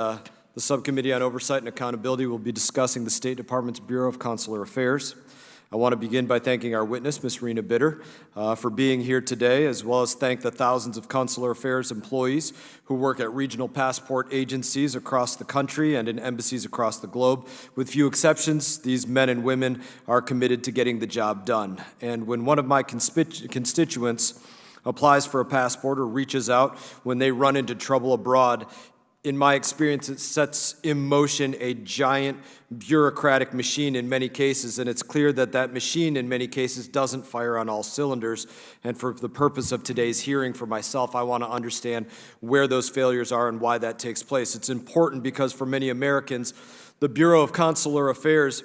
The Subcommittee on Oversight and Accountability will be discussing the State Department's Bureau of Consular Affairs. I want to begin by thanking our witness, Ms. Rena Bitter, for being here today, as well as thank the thousands of Consular Affairs employees who work at regional passport agencies across the country and in embassies across the globe. With few exceptions, these men and women are committed to getting the job done. And when one of my constituents applies for a passport or reaches out when they run into trouble abroad, in my experience, it sets in motion a giant bureaucratic machine in many cases, and it's clear that that machine in many cases doesn't fire on all cylinders. And for the purpose of today's hearing for myself, I want to understand where those failures are and why that takes place. It's important because for many Americans, the Bureau of Consular Affairs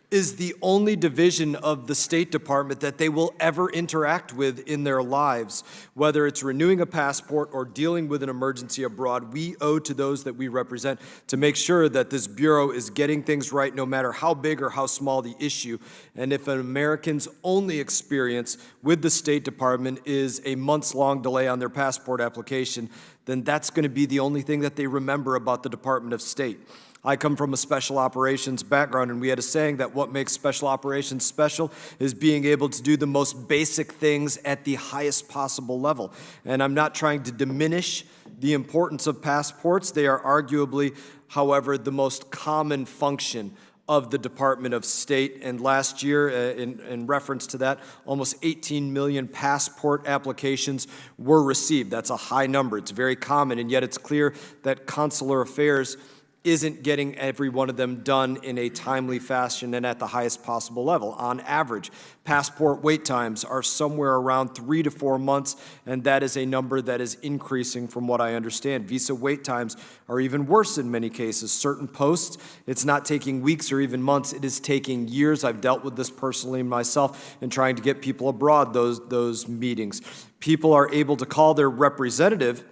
is the only division of the State Department that they will ever interact with in their lives. Whether it's renewing a passport or dealing with an emergency abroad, we owe to those that we represent to make sure that this Bureau is getting things right no matter how big or how small the issue. And if an American's only experience with the State Department is a months-long delay on their passport application, then that's going to be the only thing that they remember about the Department of State. I come from a special operations background, and we had a saying that what makes special operations special is being able to do the most basic things at the highest possible level. And I'm not trying to diminish the importance of passports. They are arguably, however, the most common function of the Department of State. And last year, in reference to that, almost 18 million passport applications were received. That's a high number. It's very common, and yet it's clear that Consular Affairs isn't getting every one of them done in a timely fashion and at the highest possible level. On average, passport wait times are somewhere around 3 to 4 months, and that is a number that is increasing from what I understand. Visa wait times are even worse in many cases. Certain posts, it's not taking weeks or even months, it is taking years. I've dealt with this personally myself in trying to get people abroad those meetings. People are able to call their representative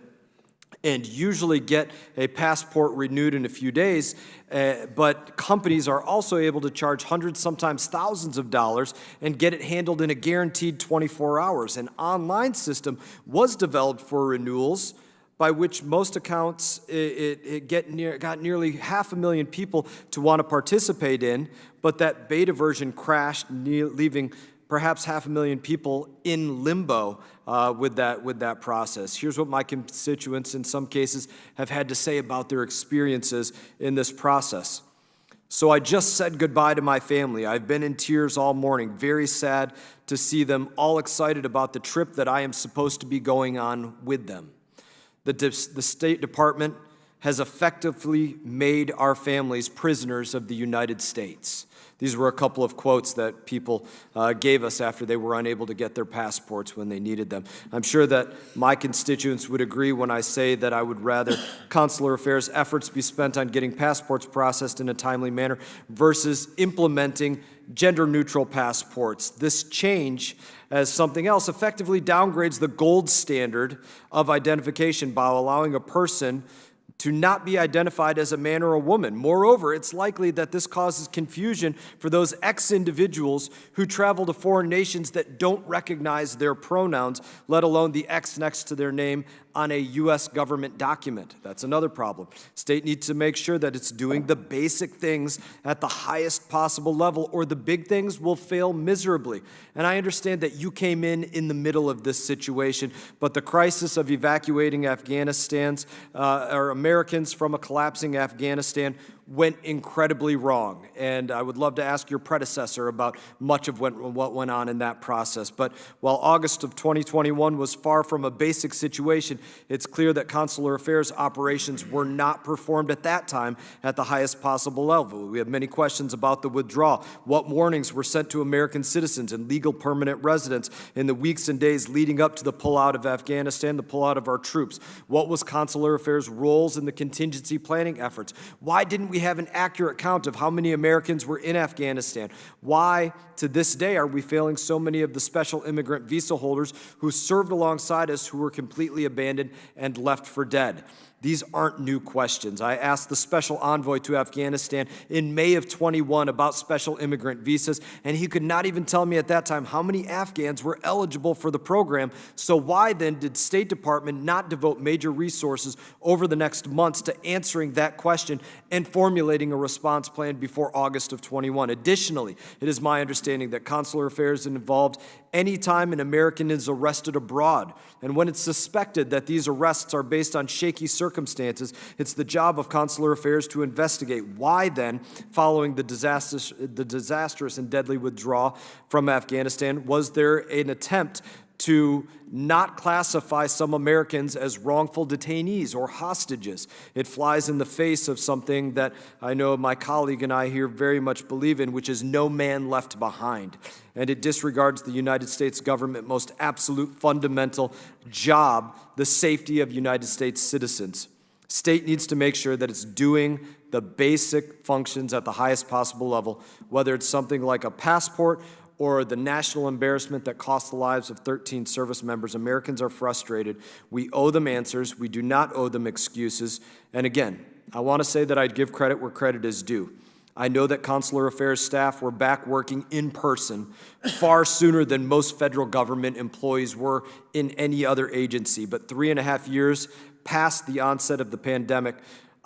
and usually get a passport renewed in a few days, but companies are also able to charge hundreds, sometimes thousands of dollars and get it handled in a guaranteed 24 hours. An online system was developed for renewals by which most accounts got nearly 500,000 people to want to participate in, but that beta version crashed, leaving perhaps 500,000 people in limbo with that process. Here's what my constituents in some cases have had to say about their experiences in this process. So I just said goodbye to my family. I've been in tears all morning, very sad to see them all excited about the trip that I am supposed to be going on with them. The State Department has effectively made our families prisoners of the United States. These were a couple of quotes that people gave us after they were unable to get their passports when they needed them. I'm sure that my constituents would agree when I say that I would rather Consular Affairs efforts be spent on getting passports processed in a timely manner versus implementing gender-neutral passports. This change, as something else, effectively downgrades the gold standard of identification by allowing a person to not be identified as a man or a woman. Moreover, it's likely that this causes confusion for those ex-individuals who travel to foreign nations that don't recognize their pronouns, let alone the X next to their name on a U.S. government document. That's another problem. State needs to make sure that it's doing the basic things at the highest possible level, or the big things will fail miserably. And I understand that you came in the middle of this situation, but the crisis of evacuating Afghanistan's or Americans from a collapsing Afghanistan went incredibly wrong. And I would love to ask your predecessor about much of what went on in that process. But while August of 2021 was far from a basic situation, it's clear that Consular Affairs operations were not performed at that time at the highest possible level. We have many questions about the withdrawal. What warnings were sent to American citizens and legal permanent residents in the weeks and days leading up to the pullout of Afghanistan, the pullout of our troops? What was Consular Affairs' roles in the contingency planning efforts? Why didn't we have an accurate count of how many Americans were in Afghanistan? Why, to this day, are we failing so many of the special immigrant visa holders who served alongside us who were completely abandoned and left for dead? These aren't new questions. I asked the special envoy to Afghanistan in May of 21 about special immigrant visas, and he could not even tell me at that time how many Afghans were eligible for the program. So why then did State Department not devote major resources over the next months to answering that question and formulating a response plan before August of 21? Additionally, it is my understanding that consular affairs is involved anytime an American is arrested abroad. And when it's suspected that these arrests are based on shaky circumstances, it's the job of consular affairs to investigate. Why then, following the disastrous and deadly withdrawal from Afghanistan, was there an attempt to not classify some Americans as wrongful detainees or hostages? It flies in the face of something that I know my colleague and I here very much believe in, which is no man left behind. And it disregards the United States government most absolute fundamental job, the safety of United States citizens. State needs to make sure that it's doing the basic functions at the highest possible level, whether it's something like a passport or the national embarrassment that cost the lives of 13 service members. Americans are frustrated. We owe them answers. We do not owe them excuses. And again, I want to say that I'd give credit where credit is due. I know that consular affairs staff were back working in person far sooner than most federal government employees were in any other agency. But 3.5 years past the onset of the pandemic,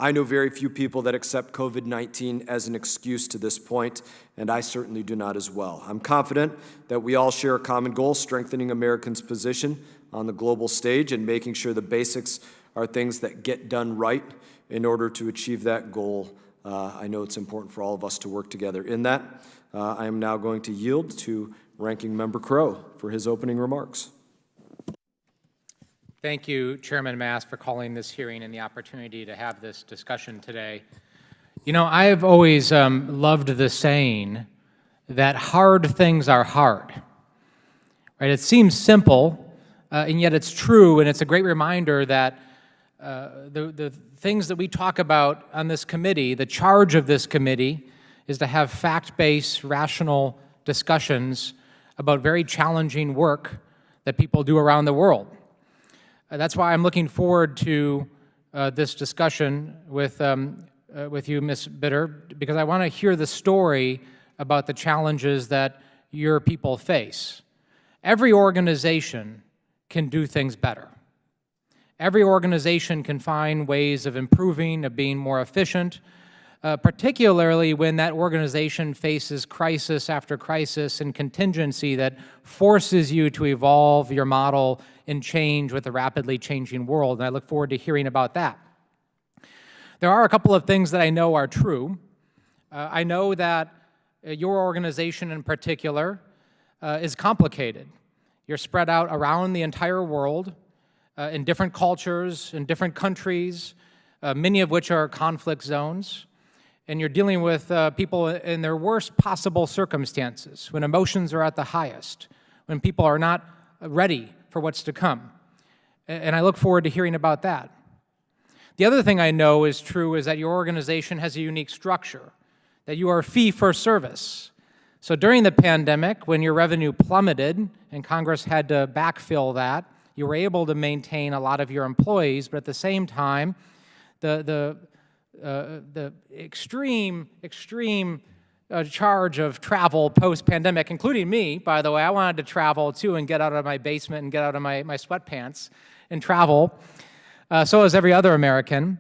I know very few people that accept COVID-19 as an excuse to this point, and I certainly do not as well. I'm confident that we all share a common goal, strengthening Americans' position on the global stage and making sure the basics are things that get done right in order to achieve that goal. I know it's important for all of us to work together in that. I am now going to yield to Ranking Member Crow for his opening remarks. Thank you, Chairman Mass, for calling this hearing and the opportunity to have this discussion today. You know, I have always loved the saying that hard things are hard. Right? It seems simple, and yet it's true, and it's a great reminder that the things that we talk about on this committee, the charge of this committee, is to have fact-based, rational discussions about very challenging work that people do around the world. That's why I'm looking forward to this discussion with you, Ms. Bitter, because I want to hear the story about the challenges that your people face. Every organization can do things better. Every organization can find ways of improving, of being more efficient, particularly when that organization faces crisis after crisis and contingency that forces you to evolve your model and change with a rapidly changing world. And I look forward to hearing about that. There are a couple of things that I know are true. I know that your organization in particular is complicated. You're spread out around the entire world in different cultures, in different countries, many of which are conflict zones. And you're dealing with people in their worst possible circumstances, when emotions are at the highest, when people are not ready for what's to come. And I look forward to hearing about that. The other thing I know is true is that your organization has a unique structure, that you are fee for service. So during the pandemic, when your revenue plummeted and Congress had to backfill that, you were able to maintain a lot of your employees, but at the same time, the extreme charge of travel post-pandemic, including me, by the way. I wanted to travel too and get out of my basement and get out of my sweatpants and travel, so as every other American,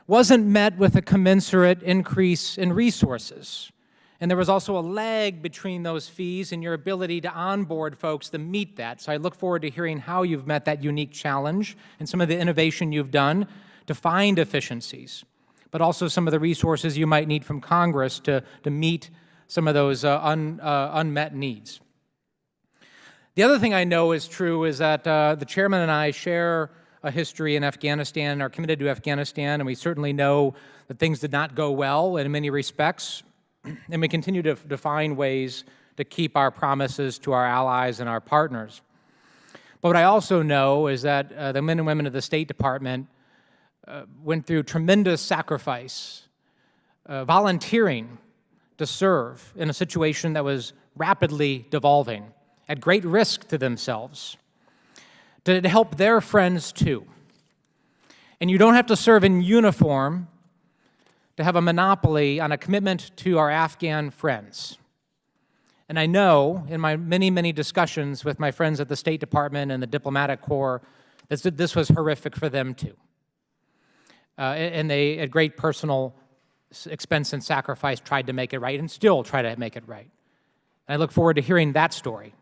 wasn't met with a commensurate increase in resources. And there was also a lag between those fees and your ability to onboard folks to meet that. So I look forward to hearing how you've met that unique challenge and some of the innovation you've done to find efficiencies, but also some of the resources you might need from Congress to meet some of those unmet needs. The other thing I know is true is that the chairman and I share a history in Afghanistan and are committed to Afghanistan, and we certainly know that things did not go well in many respects, and we continue to find ways to keep our promises to our allies and our partners. But what I also know is that the men and women of the State Department went through tremendous sacrifice, volunteering to serve in a situation that was rapidly devolving, at great risk to themselves, to help their friends too. And you don't have to serve in uniform to have a monopoly on a commitment to our Afghan friends. And I know in my many, many discussions with my friends at the State Department and the Diplomatic Corps that this was horrific for them too. And they, at great personal expense and sacrifice, tried to make it right and still try to make it right. And I look forward to hearing that story.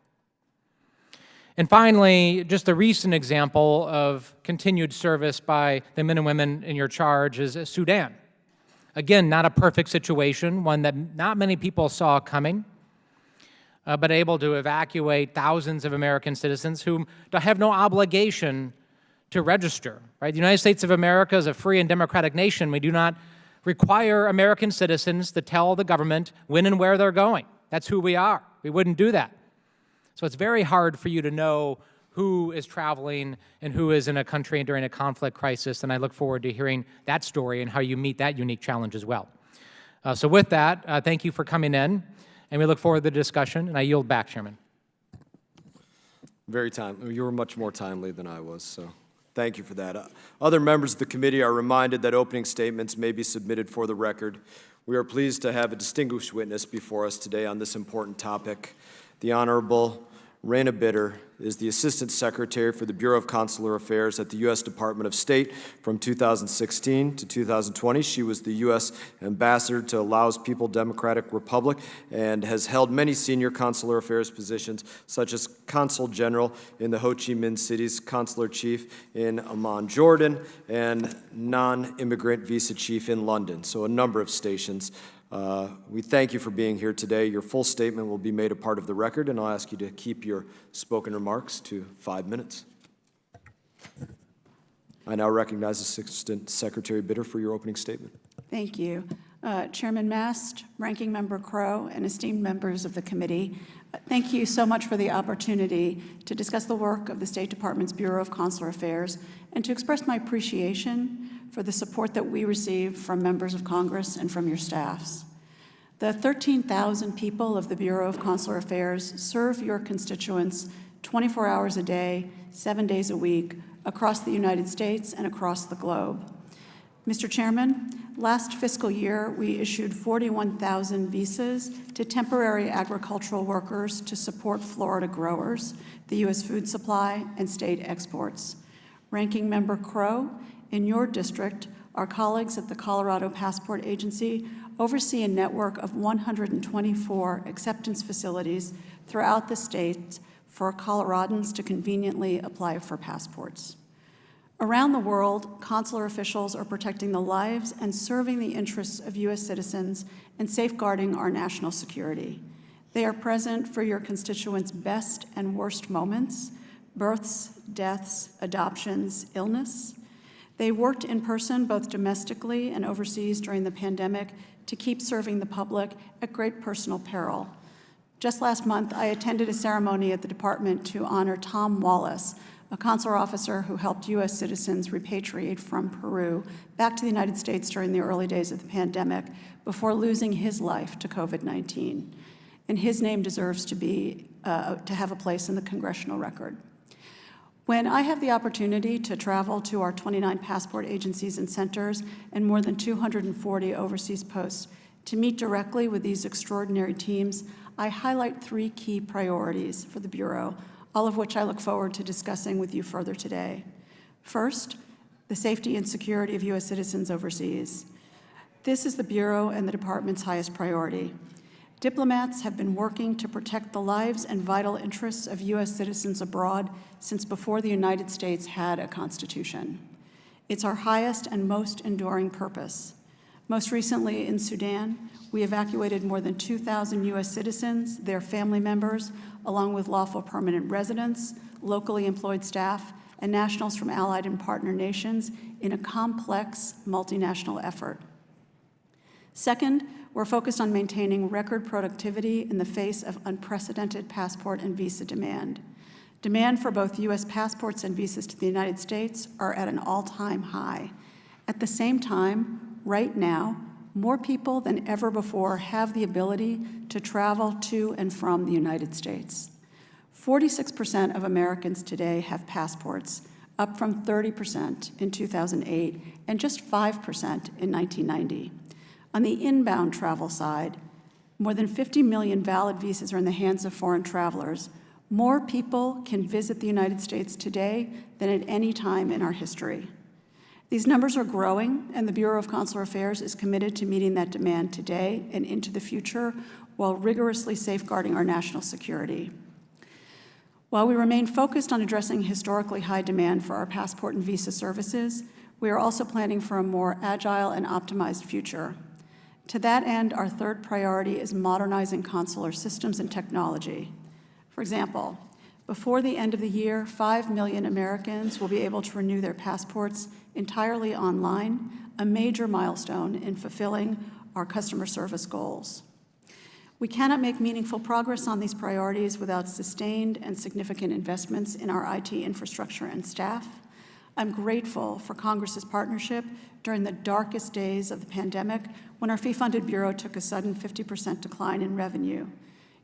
And finally, just a recent example of continued service by the men and women in your charge is Sudan. Again, not a perfect situation, one that not many people saw coming, but able to evacuate thousands of American citizens who have no obligation to register. Right? The United States of America is a free and democratic nation. We do not require American citizens to tell the government when and where they're going. That's who we are. We wouldn't do that. So it's very hard for you to know who is traveling and who is in a country during a conflict crisis, and I look forward to hearing that story and how you meet that unique challenge as well. So with that, thank you for coming in, and we look forward to the discussion, and I yield back, Chairman. Very timely. You were much more timely than I was, so thank you for that. Other members of the committee are reminded that opening statements may be submitted for the record. We are pleased to have a distinguished witness before us today on this important topic. The Honorable Raina Bitter is the Assistant Secretary for the Bureau of Consular Affairs at the U.S. Department of State from 2016 to 2020. She was the U.S. Ambassador to Laos People's Democratic Republic and has held many senior consular affairs positions, such as Consul General in the Ho Chi Minh City's Consular Chief in Amman, Jordan, and Non-Immigrant Visa Chief in London, so a number of stations. We thank you for being here today. Your full statement will be made a part of the record, and I'll ask you to keep your spoken remarks to 5 minutes. I now recognize Assistant Secretary Bitter for your opening statement. Thank you. Chairman Mast, Ranking Member Crow, and esteemed members of the committee, thank you so much for the opportunity to discuss the work of the State Department's Bureau of Consular Affairs and to express my appreciation for the support that we receive from members of Congress and from your staffs. The 13,000 people of the Bureau of Consular Affairs serve your constituents 24 hours a day, 7 days a week, across the United States and across the globe. Mr. Chairman, last fiscal year, we issued 41,000 visas to temporary agricultural workers to support Florida growers, the U.S. food supply, and state exports. Ranking Member Crow, in your district, our colleagues at the Colorado Passport Agency oversee a network of 124 acceptance facilities throughout the state for Coloradans to conveniently apply for passports. Around the world, consular officials are protecting the lives and serving the interests of U.S. citizens and safeguarding our national security. They are present for your constituents' best and worst moments: births, deaths, adoptions, illness. They worked in person both domestically and overseas during the pandemic to keep serving the public at great personal peril. Just last month, I attended a ceremony at the department to honor Tom Wallace, a consular officer who helped U.S. citizens repatriate from Peru back to the United States during the early days of the pandemic before losing his life to COVID-19. And his name deserves to have a place in the congressional record. When I have the opportunity to travel to our 29 passport agencies and centers and more than 240 overseas posts to meet directly with these extraordinary teams, I highlight 3 key priorities for the Bureau, all of which I look forward to discussing with you further today. First, the safety and security of U.S. citizens overseas. This is the Bureau and the Department's highest priority. Diplomats have been working to protect the lives and vital interests of U.S. citizens abroad since before the United States had a constitution. It's our highest and most enduring purpose. Most recently in Sudan, we evacuated more than 2,000 U.S. citizens, their family members, along with lawful permanent residents, locally employed staff, and nationals from allied and partner nations in a complex multinational effort. Second, we're focused on maintaining record productivity in the face of unprecedented passport and visa demand. Demand for both U.S. passports and visas to the United States are at an all-time high. At the same time, right now, more people than ever before have the ability to travel to and from the United States. 46% of Americans today have passports, up from 30% in 2008 and just 5% in 1990. On the inbound travel side, more than 50 million valid visas are in the hands of foreign travelers. More people can visit the United States today than at any time in our history. These numbers are growing, and the Bureau of Consular Affairs is committed to meeting that demand today and into the future while rigorously safeguarding our national security. While we remain focused on addressing historically high demand for our passport and visa services, we are also planning for a more agile and optimized future. To that end, our third priority is modernizing consular systems and technology. For example, before the end of the year, 5 million Americans will be able to renew their passports entirely online, a major milestone in fulfilling our customer service goals. We cannot make meaningful progress on these priorities without sustained and significant investments in our IT infrastructure and staff. I'm grateful for Congress's partnership during the darkest days of the pandemic when our fee-funded Bureau took a sudden 50% decline in revenue.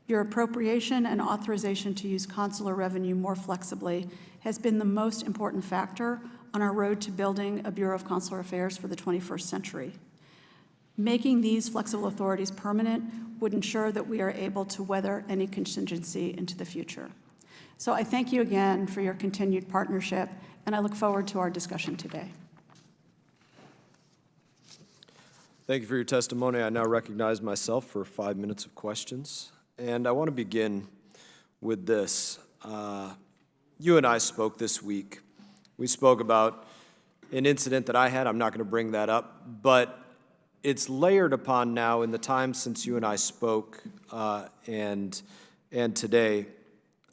Your appropriation and authorization to use consular revenue more flexibly has been the most important factor on our road to building a Bureau of Consular Affairs for the 21st century. Making these flexible authorities permanent would ensure that we are able to weather any contingency into the future. So I thank you again for your continued partnership, and I look forward to our discussion today. Thank you for your testimony. I now recognize myself for 5 minutes of questions. And I want to begin with this. You and I spoke this week. We spoke about an incident that I had. I'm not going to bring that up, but it's layered upon now in the time since you and I spoke and today.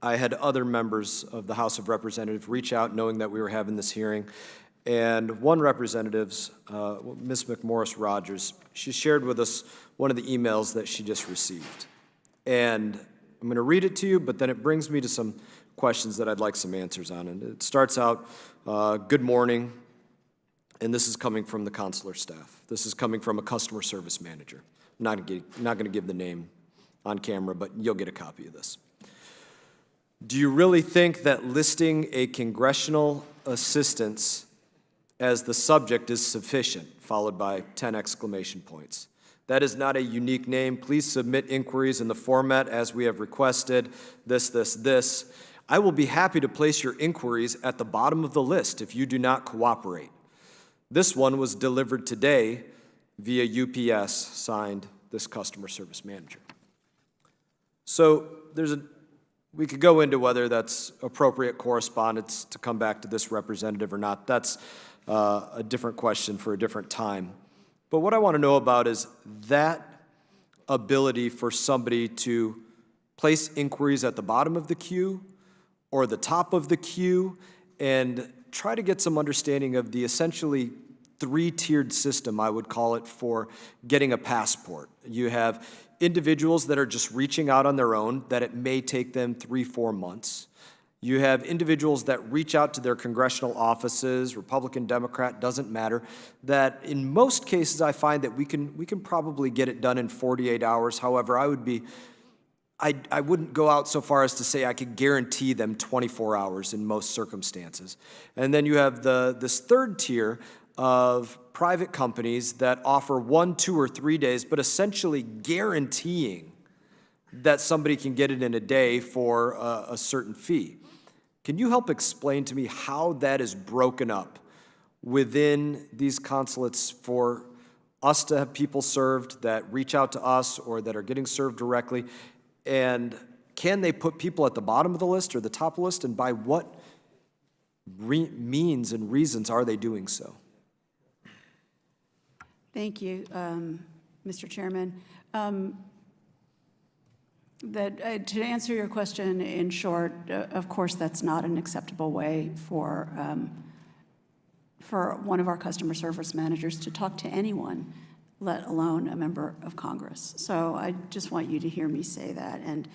I had other members of the House of Representatives reach out knowing that we were having this hearing. And one representative, Ms. McMorris Rogers, she shared with us one of the emails that she just received. And I'm going to read it to you, but then it brings me to some questions that I'd like some answers on. And it starts out, good morning, and this is coming from the consular staff. This is coming from a customer service manager. I'm not going to give the name on camera, but you'll get a copy of this. Do you really think that listing a congressional assistance as the subject is sufficient, followed by 10 exclamation points? That is not a unique name. Please submit inquiries in the format as we have requested, this. I will be happy to place your inquiries at the bottom of the list if you do not cooperate. This one was delivered today via UPS, signed this customer service manager. So we could go into whether that's appropriate correspondence to come back to this representative or not. That's a different question for a different time. But what I want to know about is that ability for somebody to place inquiries at the bottom of the queue or the top of the queue and try to get some understanding of the essentially three-tiered system, I would call it, for getting a passport. You have individuals that are just reaching out on their own, that it may take them 3-4 months. You have individuals that reach out to their congressional offices, Republican, Democrat, doesn't matter, that in most cases I find that we can probably get it done in 48 hours. However, I wouldn't go out so far as to say I could guarantee them 24 hours in most circumstances. And then you have this third tier of private companies that offer 1, 2, or 3 days, but essentially guaranteeing that somebody can get it in a day for a certain fee. Can you help explain to me how that is broken up within these consulates for us to have people served that reach out to us or that are getting served directly? And can they put people at the bottom of the list or the top list? And by what means and reasons are they doing so? Thank you, Mr. Chairman. To answer your question in short, of course, that's not an acceptable way for one of our customer service managers to talk to anyone, let alone a member of Congress. So I just want you to hear me say that. And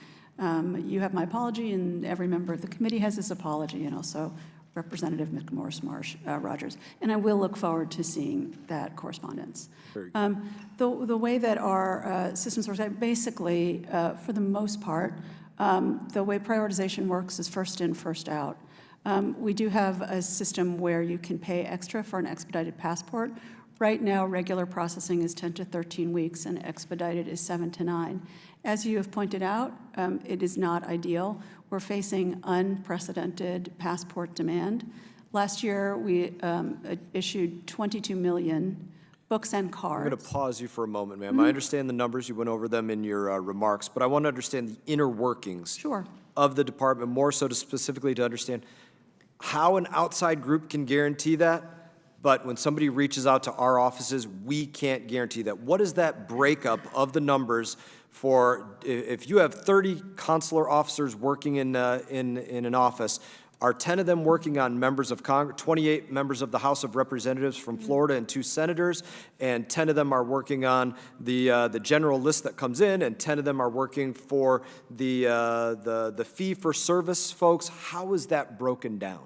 you have my apology, and every member of the committee has this apology, and also Representative McMorris Rogers. And I will look forward to seeing that correspondence. The way that our systems work, basically, for the most part, the way prioritization works is first in, first out. We do have a system where you can pay extra for an expedited passport. Right now, regular processing is 10 to 13 weeks, and expedited is 7 to 9. As you have pointed out, it is not ideal. We're facing unprecedented passport demand. Last year, we issued 22 million books and cards. I'm going to pause you for a moment, ma'am. I understand the numbers. You went over them in your remarks, but I want to understand the inner workings Sure. of the department, more so to specifically to understand how an outside group can guarantee that, but when somebody reaches out to our offices, we can't guarantee that. What is that breakup of the numbers for if you have 30 consular officers working in an office? Are 10 of them working on members of Congress, 28 members of the House of Representatives from Florida and 2 senators, and 10 of them are working on the general list that comes in, and 10 of them are working for the fee-for-service folks? How is that broken down?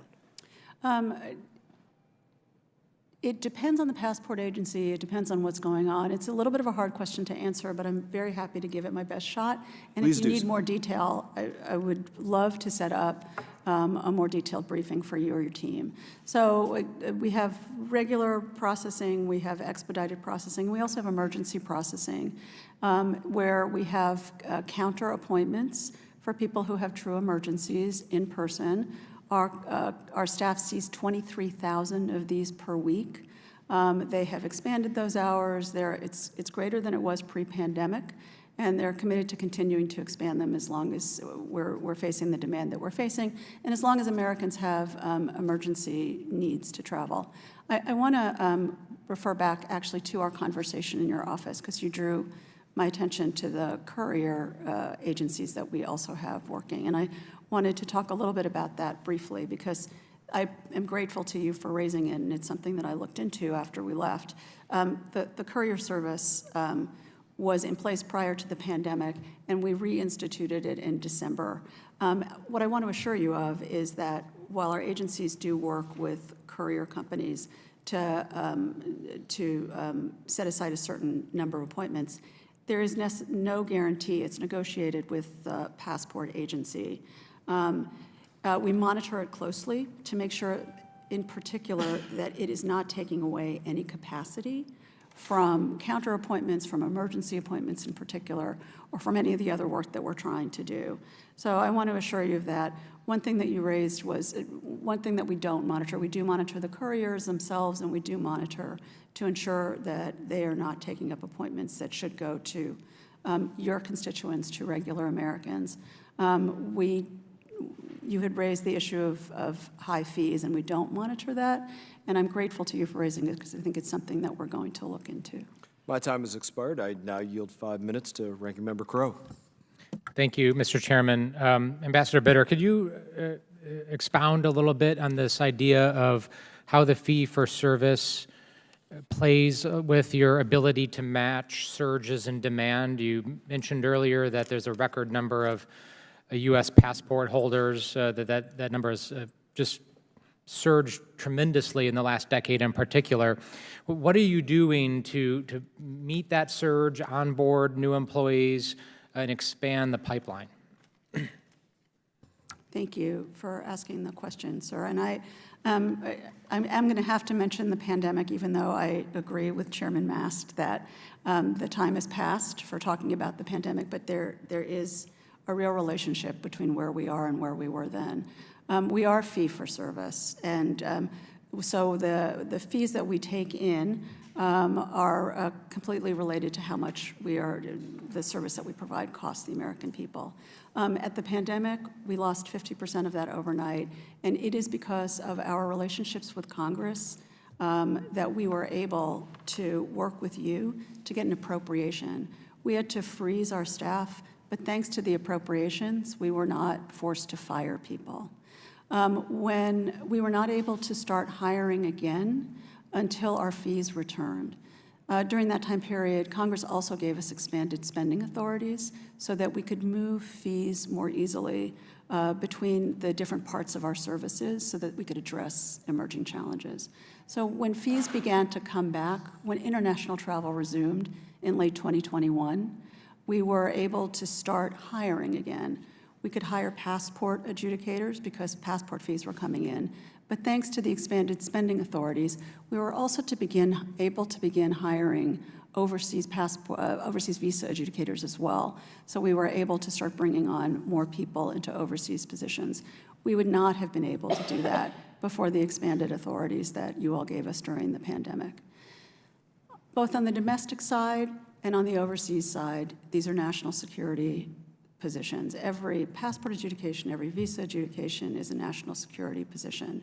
It depends on the passport agency. It depends on what's going on. It's a little bit of a hard question to answer, but I'm very happy to give it my best shot. And Please if you do need so. more detail, I would love to set up a more detailed briefing for you or your team. So we have regular processing, we have expedited processing, we also have emergency processing, where we have counter appointments for people who have true emergencies in person. Our staff sees 23,000 of these per week. They have expanded those hours. It's greater than it was pre-pandemic, and they're committed to continuing to expand them as long as we're facing the demand that we're facing, and as long as Americans have emergency needs to travel. I want to refer back actually to our conversation in your office, because you drew my attention to the courier agencies that we also have working. And I wanted to talk a little bit about that briefly, because I am grateful to you for raising it, and it's something that I looked into after we left. The courier service was in place prior to the pandemic, and we reinstituted it in December. What I want to assure you of is that while our agencies do work with courier companies to set aside a certain number of appointments, there is no guarantee. It's negotiated with the passport agency. We monitor it closely to make sure, in particular, that it is not taking away any capacity from counter appointments, from emergency appointments in particular, or from any of the other work that we're trying to do. So I want to assure you of that. One thing that you raised was one thing that we don't monitor. We do monitor the couriers themselves, and we do monitor to ensure that they are not taking up appointments that should go to your constituents, to regular Americans. You had raised the issue of high fees, and we don't monitor that. And I'm grateful to you for raising it, because I think it's something that we're going to look into. My time has expired. I now yield 5 minutes to Ranking Member Crow. Thank you, Mr. Chairman. Ambassador Bitter, could you expound a little bit on this idea of how the fee-for-service plays with your ability to match surges in demand? You mentioned earlier that there's a record number of U.S. passport holders, that number has just surged tremendously in the last decade in particular. What are you doing to meet that surge, onboard new employees, and expand the pipeline? Thank you for asking the question, sir. And I'm going to have to mention the pandemic, even though I agree with Chairman Mast that the time has passed for talking about the pandemic, but there is a real relationship between where we are and where we were then. We are fee-for-service, and so the fees that we take in are completely related to how much the service that we provide costs the American people. At the pandemic, we lost 50% of that overnight, and it is because of our relationships with Congress that we were able to work with you to get an appropriation. We had to freeze our staff, but thanks to the appropriations, we were not forced to fire people. When we were not able to start hiring again until our fees returned. During that time period, Congress also gave us expanded spending authorities so that we could move fees more easily between the different parts of our services so that we could address emerging challenges. So when fees began to come back, when international travel resumed in late 2021, we were able to start hiring again. We could hire passport adjudicators because passport fees were coming in. But thanks to the expanded spending authorities, we were also able to begin hiring overseas visa adjudicators as well. So we were able to start bringing on more people into overseas positions. We would not have been able to do that before the expanded authorities that you all gave us during the pandemic. Both on the domestic side and on the overseas side, these are national security positions. Every passport adjudication, every visa adjudication is a national security position.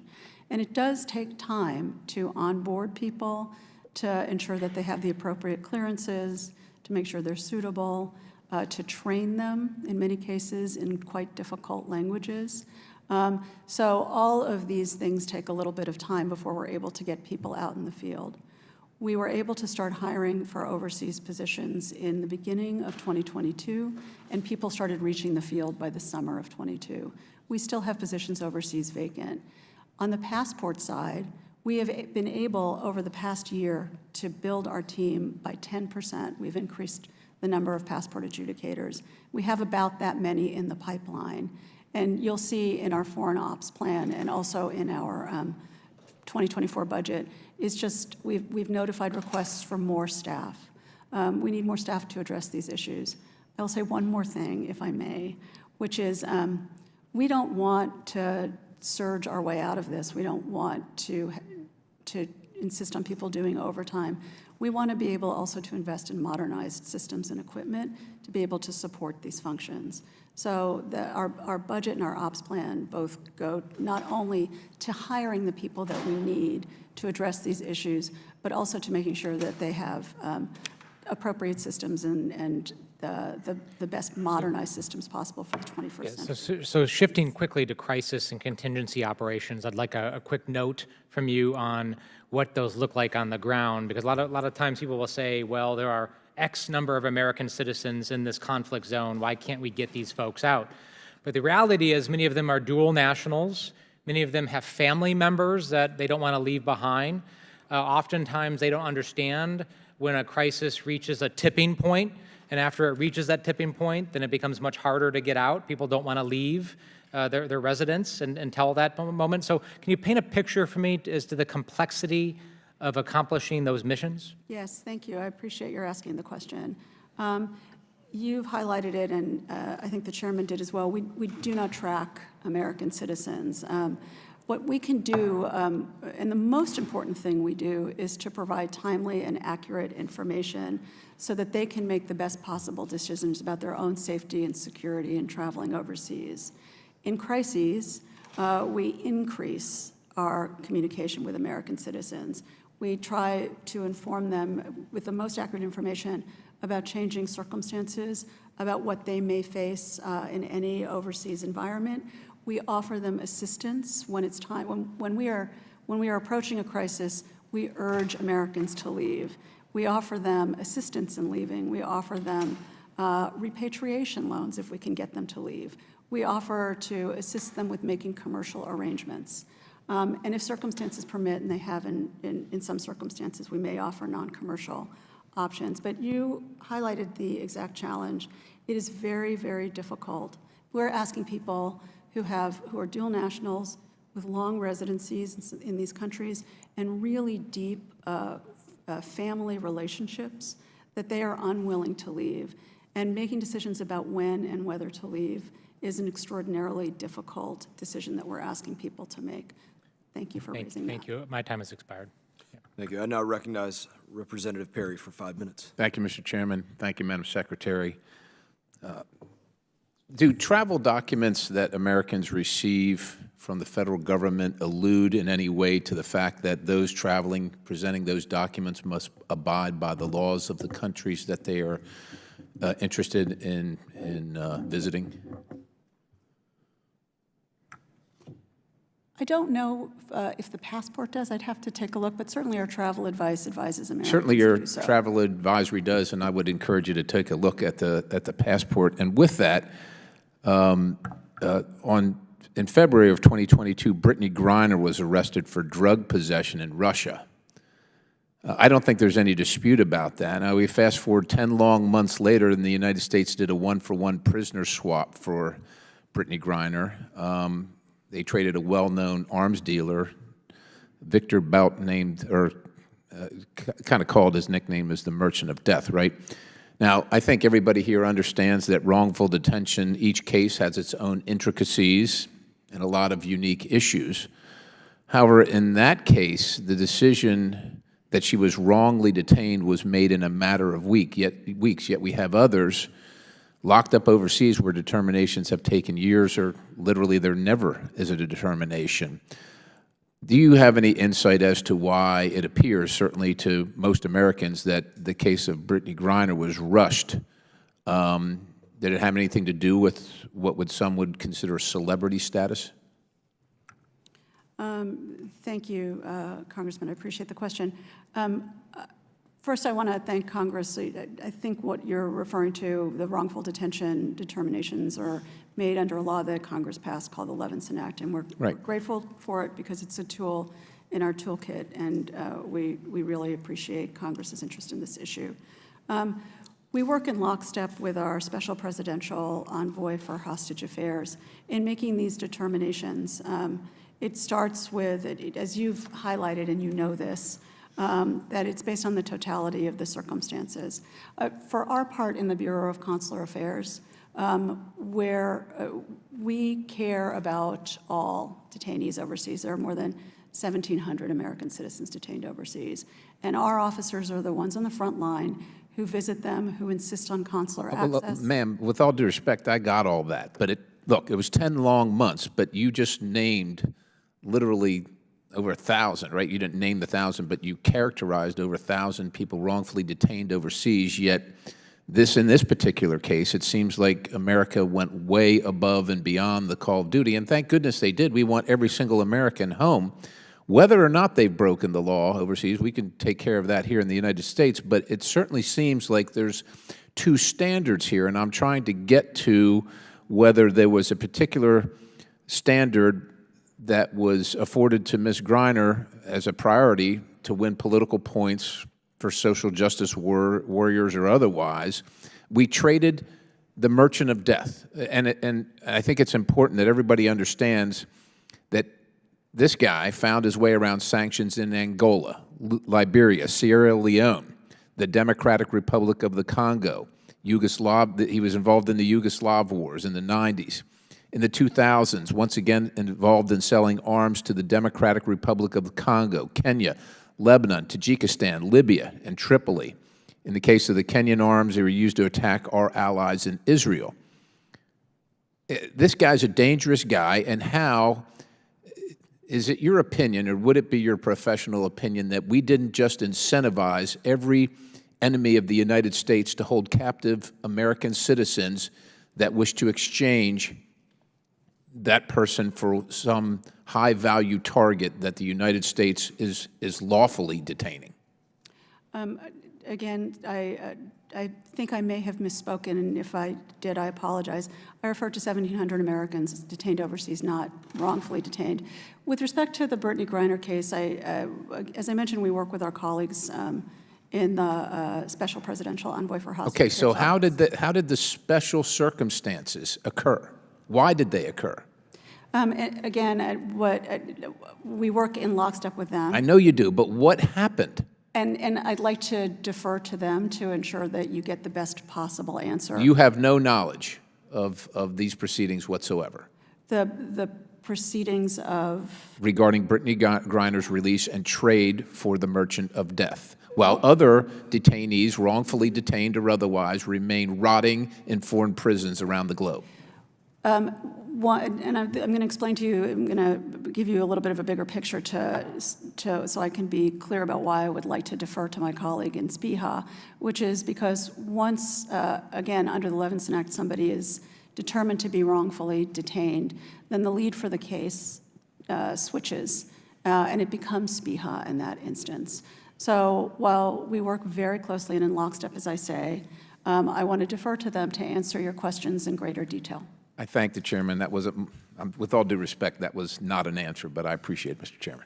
And it does take time to onboard people, to ensure that they have the appropriate clearances, to make sure they're suitable, to train them, in many cases, in quite difficult languages. So all of these things take a little bit of time before we're able to get people out in the field. We were able to start hiring for overseas positions in the beginning of 2022, and people started reaching the field by the summer of 22. We still have positions overseas vacant. On the passport side, we have been able, over the past year, to build our team by 10%. We've increased the number of passport adjudicators. We have about that many in the pipeline. And you'll see in our foreign ops plan and also in our 2024 budget is just we've notified requests for more staff. We need more staff to address these issues. I'll say one more thing, if I may, which is we don't want to surge our way out of this. We don't want to insist on people doing overtime. We want to be able also to invest in modernized systems and equipment to be able to support these functions. So our budget and our ops plan both go not only to hiring the people that we need to address these issues, but also to making sure that they have appropriate systems and the best modernized systems possible for the 21st century. So shifting quickly to crisis and contingency operations, I'd like a quick note from you on what those look like on the ground, because a lot of times people will say, well, there are X number of American citizens in this conflict zone, why can't we get these folks out? But the reality is many of them are dual nationals, many of them have family members that they don't want to leave behind. Oftentimes they don't understand when a crisis reaches a tipping point, and after it reaches that tipping point, then it becomes much harder to get out. People don't want to leave their residence until that moment. So can you paint a picture for me as to the complexity of accomplishing those missions? Yes, thank you. I appreciate your asking the question. You've highlighted it, and I think the chairman did as well. We do not track American citizens. What we can do, and the most important thing we do, is to provide timely and accurate information so that they can make the best possible decisions about their own safety and security in traveling overseas. In crises, we increase our communication with American citizens. We try to inform them with the most accurate information about changing circumstances, about what they may face in any overseas environment. We offer them assistance when it's time. When we are approaching a crisis, we urge Americans to leave. We offer them assistance in leaving. We offer them repatriation loans if we can get them to leave. We offer to assist them with making commercial arrangements. And if circumstances permit, and they have in some circumstances, we may offer non-commercial options. But you highlighted the exact challenge. It is very, very difficult. We're asking people who are dual nationals with long residencies in these countries and really deep family relationships that they are unwilling to leave. And making decisions about when and whether to leave is an extraordinarily difficult decision that we're asking people to make. Thank you for raising that. Thank you. My time has expired. Yeah. Thank you. I now recognize Representative Perry for 5 minutes. Thank you, Mr. Chairman. Thank you, Madam Secretary. Do travel documents that Americans receive from the federal government allude in any way to the fact that those traveling, presenting those documents, must abide by the laws of the countries that they are interested in visiting? I don't know if the passport does. I'd have to take a look, but certainly our travel advice advises Americans Certainly your to do so. travel advisory does, and I would encourage you to take a look at the passport. And with that, in February of 2022, Brittany Griner was arrested for drug possession in Russia. I don't think there's any dispute about that. Now, we fast forward 10 long months later, and the United States did a one-for-one prisoner swap for Brittany Griner. They traded a well-known arms dealer, Victor Bout, named, or kind of called his nickname as the Merchant of Death, right? Now, I think everybody here understands that wrongful detention, each case has its own intricacies and a lot of unique issues. However, in that case, the decision that she was wrongly detained was made in a matter of weeks, yet we have others locked up overseas where determinations have taken years, or literally there never is a determination. Do you have any insight as to why it appears, certainly to most Americans, that the case of Brittany Griner was rushed? Did it have anything to do with what some would consider celebrity status? Thank you, Congressman. I appreciate the question. First, I want to thank Congress. I think what you're referring to, the wrongful detention determinations, are made under a law that Congress passed called the Levinson Act, and we're grateful for it because it's a tool in our toolkit, and we really appreciate Congress's interest in this issue. We work in lockstep with our special presidential envoy for hostage affairs in making these determinations. It starts with, as you've highlighted, and you know this, that it's based on the totality of the circumstances. For our part in the Bureau of Consular Affairs, where we care about all detainees overseas, there are more than 1,700 American citizens detained overseas, and our officers are the ones on the front line who visit them, who insist on consular access. Ma'am, with all due respect, I got all that, but look, it was 10 long months, but you just named literally over 1,000, right? You didn't name the 1,000, but you characterized over 1,000 people wrongfully detained overseas, yet in this particular case, it seems like America went way above and beyond the call of duty, and thank goodness they did. We want every single American home. Whether or not they've broken the law overseas, we can take care of that here in the United States, but it certainly seems like there's two standards here, and I'm trying to get to whether there was a particular standard that was afforded to Ms. Griner as a priority to win political points for social justice warriors or otherwise. We traded the Merchant of Death, and I think it's important that everybody understands that this guy found his way around sanctions in Angola, Liberia, Sierra Leone, the Democratic Republic of the Congo, he was involved in the Yugoslav wars in the 90s. In the 2000s, once again involved in selling arms to the Democratic Republic of the Congo, Kenya, Lebanon, Tajikistan, Libya, and Tripoli. In the case of the Kenyan arms, they were used to attack our allies in Israel. This guy's a dangerous guy, and how, is it your opinion, or would it be your professional opinion, that we didn't just incentivize every enemy of the United States to hold captive American citizens that wish to exchange that person for some high-value target that the United States is lawfully detaining? Again, I think I may have misspoken, and if I did, I apologize. I referred to 1,700 Americans detained overseas, not wrongfully detained. With respect to the Brittany Griner case, as I mentioned, we work with our colleagues in the Special Presidential Envoy for Hostage Okay, so Affairs. how did the special circumstances occur? Why did they occur? Again, we work in lockstep with them. I know you do, but what happened? And I'd like to defer to them to ensure that you get the best possible answer. You have no knowledge of these proceedings whatsoever? The proceedings of? Regarding Brittany Griner's release and trade for the Merchant of Death, while other detainees, wrongfully detained or otherwise, remain rotting in foreign prisons around the globe. And I'm going to explain to you, I'm going to give you a little bit of a bigger picture so I can be clear about why I would like to defer to my colleague in SPIHA, which is because once, again, under the Levinson Act, somebody is determined to be wrongfully detained, then the lead for the case switches, and it becomes SPIHA in that instance. So while we work very closely and in lockstep, as I say, I want to defer to them to answer your questions in greater detail. I thank the Chairman. That was, with all due respect, that was not an answer, but I appreciate it, Mr. Chairman.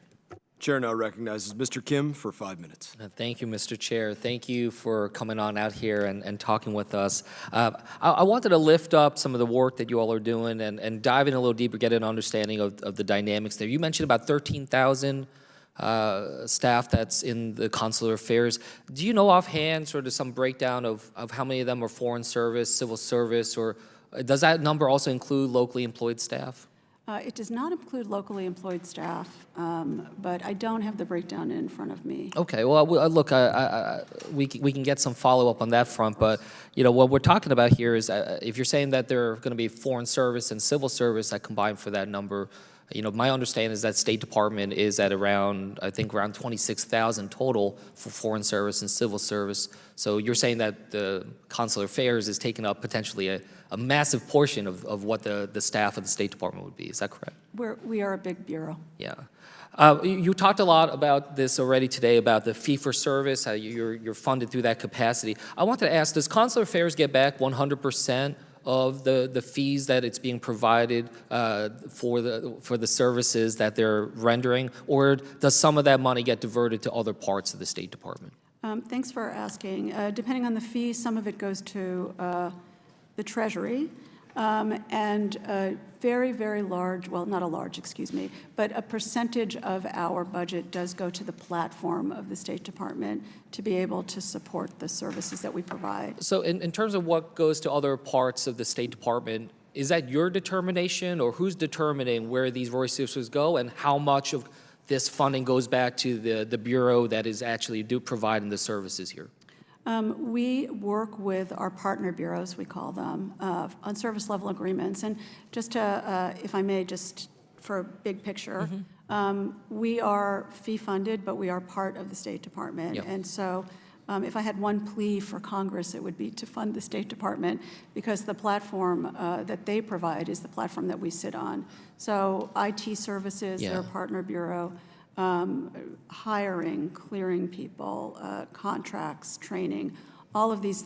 Chair now recognizes Mr. Kim for 5 minutes. Thank you, Mr. Chair. Thank you for coming on out here and talking with us. I wanted to lift up some of the work that you all are doing and dive in a little deeper, get an understanding of the dynamics there. You mentioned about 13,000 staff that's in the consular affairs. Do you know offhand sort of some breakdown of how many of them are foreign service, civil service, or does that number also include locally employed staff? It does not include locally employed staff, but I don't have the breakdown in front of me. Okay, well, look, we can get some follow-up on that front, but, you know, what we're talking about here is if you're saying that there are going to be foreign service and civil service that combine for that number, you know, my understanding is that State Department is at around, I think, around 26,000 total for foreign service and civil service. So you're saying that the consular affairs is taking up potentially a massive portion of what the staff of the State Department would be. Is that correct? We are a big bureau. Yeah. You talked a lot about this already today, about the fee-for-service, how you're funded through that capacity. I wanted to ask, does Consular Affairs get back 100% of the fees that it's being provided for the services that they're rendering, or does some of that money get diverted to other parts of the State Department? Thanks for asking. Depending on the fee, some of it goes to the Treasury, and a very, very large, well, not a large, excuse me, but a percentage of our budget does go to the platform of the State Department to be able to support the services that we provide. So in terms of what goes to other parts of the State Department, is that your determination, or who's determining where these resources go and how much of this funding goes back to the Bureau that is actually providing the services here? We work with our partner bureaus, we call them, on service level agreements. And just to, if I may, just for a big picture, we are fee funded, but we are part of the State Department. Yep. And so if I had one plea for Congress, it would be to fund the State Department, because the platform that they provide is the platform that we sit on. So IT services, Yeah. their partner bureau, hiring, clearing people, contracts, training, all of these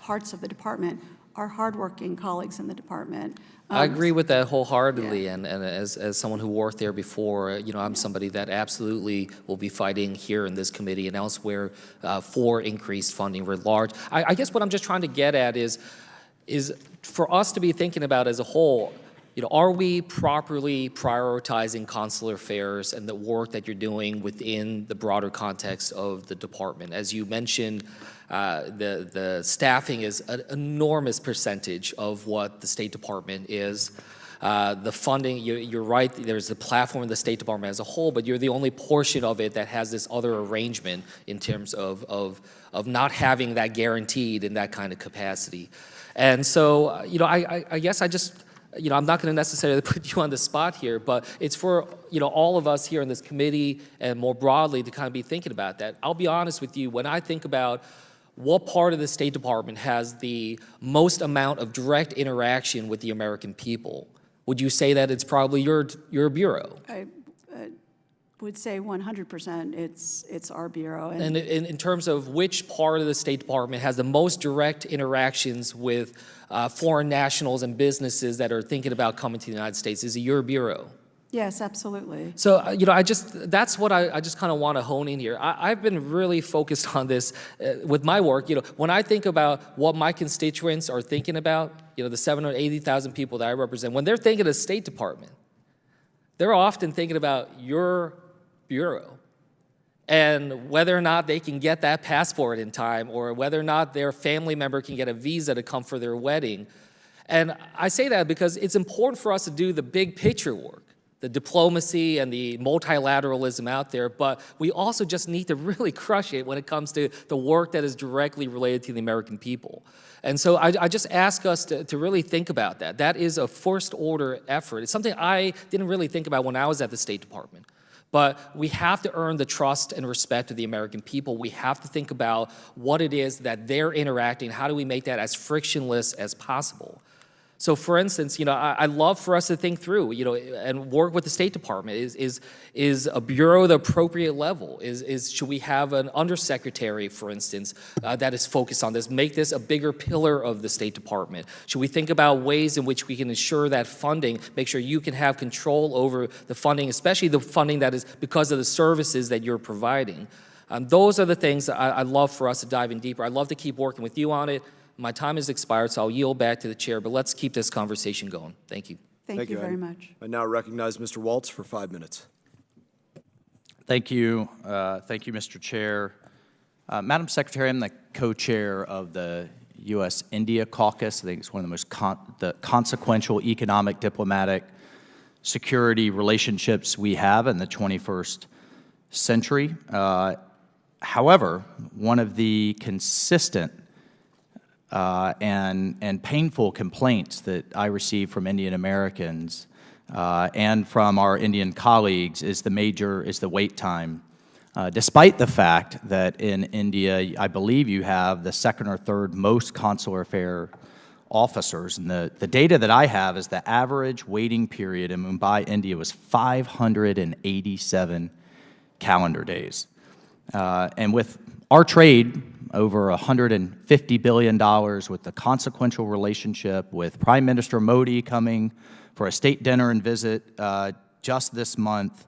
parts of the department are hardworking colleagues in the department. I agree with that wholeheartedly, and as someone who worked there before, you know, I'm somebody that absolutely will be fighting here in this committee and elsewhere for increased funding writ large. I guess what I'm just trying to get at is for us to be thinking about as a whole, you know, are we properly prioritizing consular affairs and the work that you're doing within the broader context of the department? As you mentioned, the staffing is an enormous percentage of what the State Department is. The funding, you're right, there's the platform of the State Department as a whole, but you're the only portion of it that has this other arrangement in terms of not having that guaranteed in that kind of capacity. And so, you know, I guess I just, you know, I'm not going to necessarily put you on the spot here, but it's for, you know, all of us here in this committee and more broadly to kind of be thinking about that. I'll be honest with you, when I think about what part of the State Department has the most amount of direct interaction with the American people, would you say that it's probably your bureau? I would say 100% it's our bureau. And in terms of which part of the State Department has the most direct interactions with foreign nationals and businesses that are thinking about coming to the United States, is it your bureau? Yes, absolutely. So, you know, that's what I just kind of want to hone in here. I've been really focused on this with my work. You know, when I think about what my constituents are thinking about, you know, the 780,000 people that I represent, when they're thinking of the State Department, they're often thinking about your bureau and whether or not they can get that passport in time, or whether or not their family member can get a visa to come for their wedding. And I say that because it's important for us to do the big picture work, the diplomacy and the multilateralism out there, but we also just need to really crush it when it comes to the work that is directly related to the American people. And so I just ask us to really think about that. That is a first order effort. It's something I didn't really think about when I was at the State Department. But we have to earn the trust and respect of the American people. We have to think about what it is that they're interacting. How do we make that as frictionless as possible? So, for instance, I love for us to think through, and work with the State Department. Is a bureau the appropriate level? Should we have an undersecretary, for instance, that is focused on this? Make this a bigger pillar of the State Department. Should we think about ways in which we can ensure that funding, make sure you can have control over the funding, especially the funding that is because of the services that you're providing? Those are the things that I'd love for us to dive in deeper. I'd love to keep working with you on it. My time has expired, so I'll yield back to the chair, but let's keep this conversation going. Thank you. Thank you very much. I now recognize Mr. Waltz for 5 minutes. Thank you. Thank you, Mr. Chair. Madam Secretary, I'm the co-chair of the U.S.-India caucus. I think it's one of the most consequential economic, diplomatic, security relationships we have in the 21st century. However, one of the consistent and painful complaints that I receive from Indian Americans and from our Indian colleagues is the wait time. Despite the fact that in India, I believe you have the second or third most consular affair officers, and the data that I have is the average waiting period in Mumbai, India was 587 calendar days. And with our trade, over $150 billion, with the consequential relationship with Prime Minister Modi coming for a state dinner and visit just this month,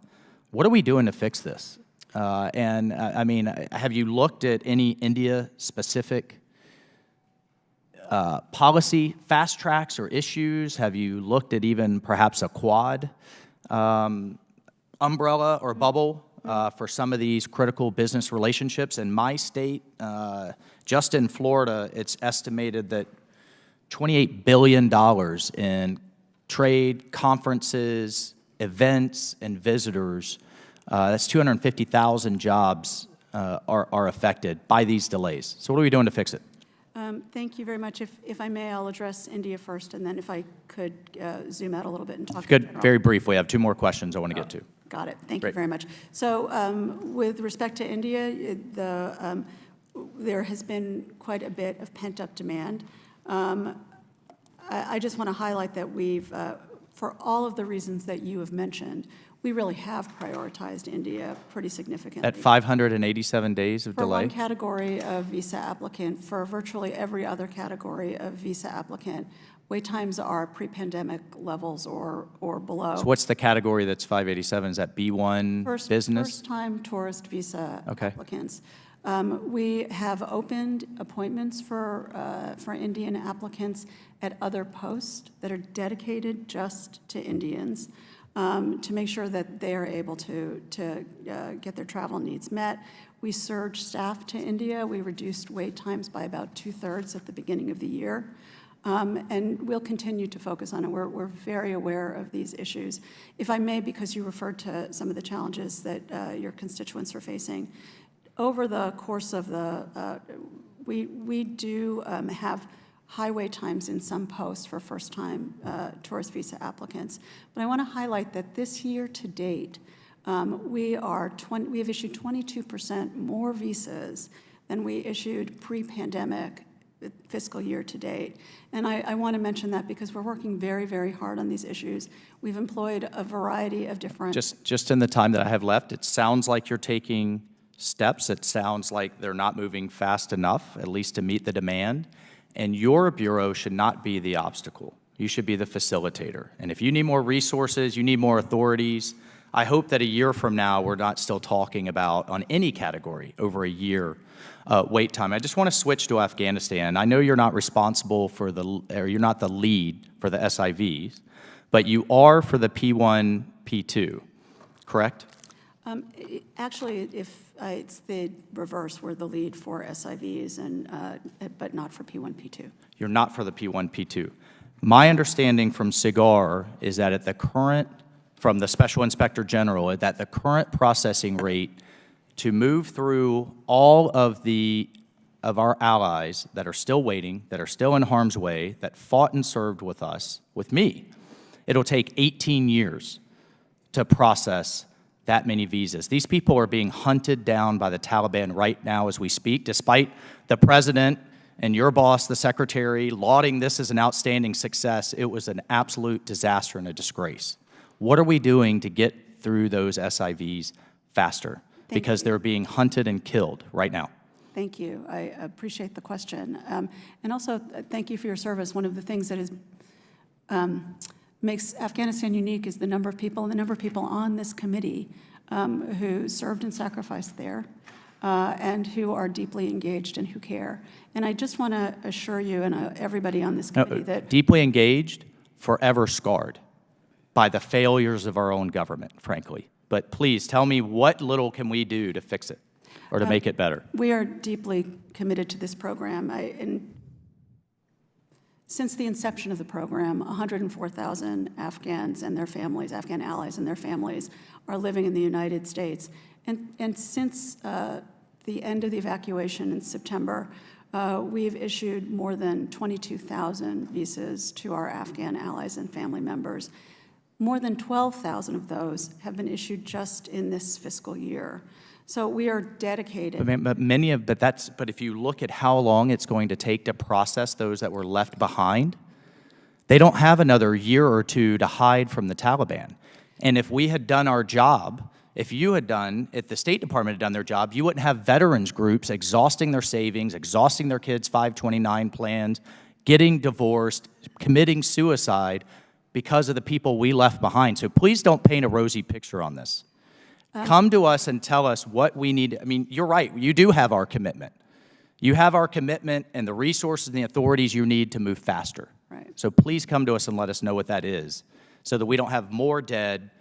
what are we doing to fix this? I mean, have you looked at any India-specific policy fast tracks or issues? Have you looked at even perhaps a quad umbrella or bubble for some of these critical business relationships? In my state, just in Florida, it's estimated that $28 billion in trade, conferences, events, and visitors, that's 250,000 jobs are affected by these delays. So what are we doing to fix it? Thank you very much. If I may, I'll address India first, and then if I could zoom out a little bit and talk. Good. Very briefly, I have 2 more questions I want to get to. Got it. Thank Great. you very much. So with respect to India, there has been quite a bit of pent-up demand. I just want to highlight that we've, for all of the reasons that you have mentioned, we really have prioritized India pretty significantly. At 587 days of For delay? one category of visa applicant, for virtually every other category of visa applicant, wait times are pre-pandemic levels or below. So what's the category that's 587? Is that B1 business? First-time tourist visa Okay. applicants. We have opened appointments for Indian applicants at other posts that are dedicated just to Indians to make sure that they are able to get their travel needs met. We surged staff to India. We reduced wait times by about 2/3 at the beginning of the year. And we'll continue to focus on it. We're very aware of these issues. If I may, because you referred to some of the challenges that your constituents are facing, over the course of we do have high wait times in some posts for first-time tourist visa applicants. But I want to highlight that this year to date, we have issued 22% more visas than we issued pre-pandemic fiscal year to date. And I want to mention that because we're working very, very hard on these issues. We've employed a variety of different... Just in the time that I have left, it sounds like you're taking steps. It sounds like they're not moving fast enough, at least to meet the demand. And your bureau should not be the obstacle. You should be the facilitator. And if you need more resources, you need more authorities, I hope that a year from now, we're not still talking about, on any category, over a year wait time. I just want to switch to Afghanistan. I know you're not responsible for or you're not the lead for the SIVs, but you are for the P1, P2, correct? Actually, it's the reverse. We're the lead for SIVs, but not for P1, P2. You're not for the P1, P2. My understanding from SIGAR is that at the current, from the Special Inspector General, that the current processing rate to move through all of our allies that are still waiting, that are still in harm's way, that fought and served with us, with me, it'll take 18 years to process that many visas. These people are being hunted down by the Taliban right now as we speak, despite the president and your boss, the secretary, lauding this as an outstanding success, it was an absolute disaster and a disgrace. What are we doing to get through those SIVs faster? Because they're being hunted and killed right now. Thank you. I appreciate the question. And also, thank you for your service. One of the things that is makes Afghanistan unique is the number of people, and the number of people on this committee who served and sacrificed there, and who are deeply engaged and who care. And I just want to assure you and everybody on this committee that— Deeply engaged, forever scarred by the failures of our own government, frankly. But please, tell me, what little can we do to fix it or to make it better? we are deeply committed to this program. Since the inception of the program, 104,000 Afghans and their families, Afghan allies and their families, are living in the United States. And since the end of the evacuation in September, we've issued more than 22,000 visas to our Afghan allies and family members. More than 12,000 of those have been issued just in this fiscal year. So we are dedicated. But if you look at how long it's going to take to process those that were left behind, they don't have another year or two to hide from the Taliban. And if we had done our job, if the State Department had done their job, you wouldn't have veterans groups exhausting their savings, exhausting their kids' 529 plans, getting divorced, committing suicide because of the people we left behind. So please don't paint a rosy picture on this. Come to us and tell us what we need. I mean, you're right. You do have our commitment. You have our commitment and the resources and the authorities you need to move faster. Right. So please come to us and let us know what that is so that we don't have more dead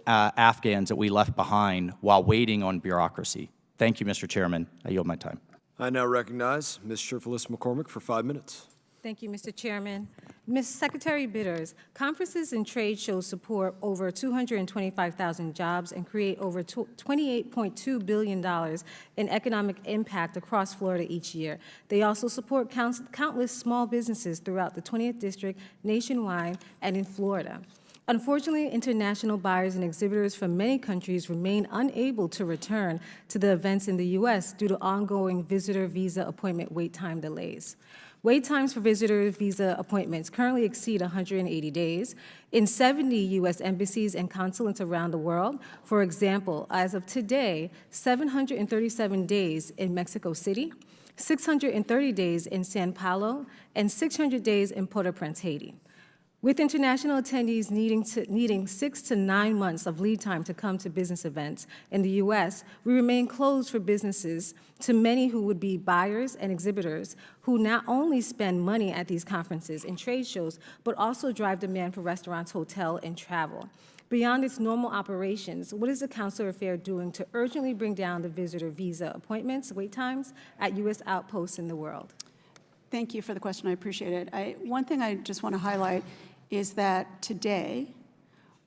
Afghans that we left behind while waiting on bureaucracy. Thank you, Mr. Chairman. I yield my time. I now recognize Ms. Sherfilis McCormick for 5 minutes. Thank you, Mr. Chairman. Ms. Secretary Bitters, conferences and trade shows support over 225,000 jobs and create over $28.2 billion in economic impact across Florida each year. They also support countless small businesses throughout the 20th District, nationwide, and in Florida. Unfortunately, international buyers and exhibitors from many countries remain unable to return to the events in the U.S. due to ongoing visitor visa appointment wait time delays. Wait times for visitor visa appointments currently exceed 180 days in 70 U.S. embassies and consulates around the world. For example, as of today, 737 days in Mexico City, 630 days in Sao Paulo, and 600 days in Port-au-Prince, Haiti. With international attendees needing 6 to 9 months of lead time to come to business events in the U.S., we remain closed for businesses to many who would be buyers and exhibitors who not only spend money at these conferences and trade shows, but also drive demand for restaurants, hotel, and travel. Beyond its normal operations, what is the Consular Affair doing to urgently bring down the visitor visa appointments, wait times, at U.S. outposts in the world? Thank you for the question. I appreciate it. One thing I just want to highlight is that today,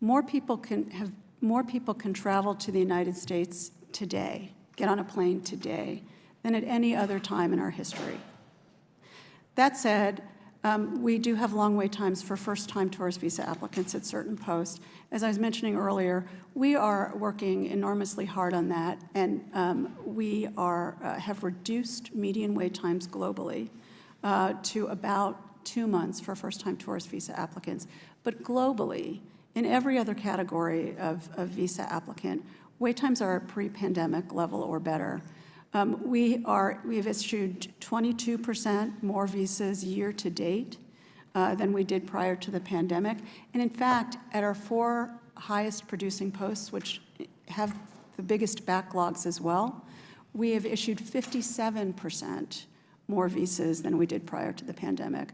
more people can travel to the United States today, get on a plane today, than at any other time in our history. That said, we do have long wait times for first-time tourist visa applicants at certain posts. As I was mentioning earlier, we are working enormously hard on that, and we have reduced median wait times globally to about 2 months for first-time tourist visa applicants. But globally, in every other category of visa applicant, wait times are at pre-pandemic level or better. We have issued 22% more visas year to date than we did prior to the pandemic. And in fact, at our 4 highest producing posts, which have the biggest backlogs as well, we have issued 57% more visas than we did prior to the pandemic.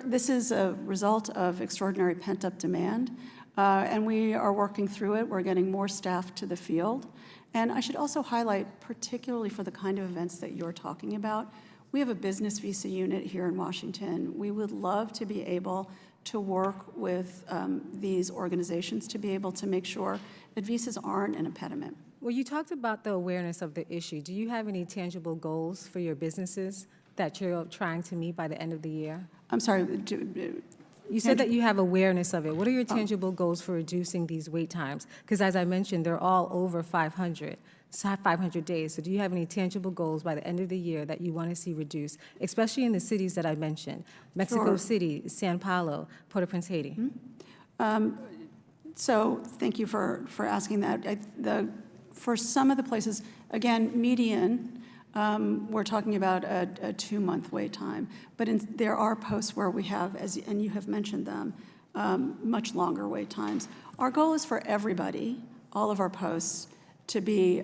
This is a result of extraordinary pent-up demand, and we are working through it. We're getting more staff to the field. And I should also highlight, particularly for the kind of events that you're talking about, we have a business visa unit here in Washington. We would love to be able to work with these organizations to be able to make sure that visas aren't an impediment. Well, you talked about the awareness of the issue. Do you have any tangible goals for your businesses that you're trying to meet by the end of the year? I'm sorry. You said that you have awareness of it. What are your tangible goals for reducing these wait times? Because as I mentioned, they're all over 500 500 days. So do you have any tangible goals by the end of the year that you want to see reduced, especially in the cities that I mentioned? Mexico Sure. City, San Paulo, Port-au-Prince, Haiti. So thank you for asking that. For some of the places, again, median, we're talking about a 2-month wait time. But there are posts where we have, and you have mentioned them, much longer wait times. Our goal is for everybody, all of our posts, to be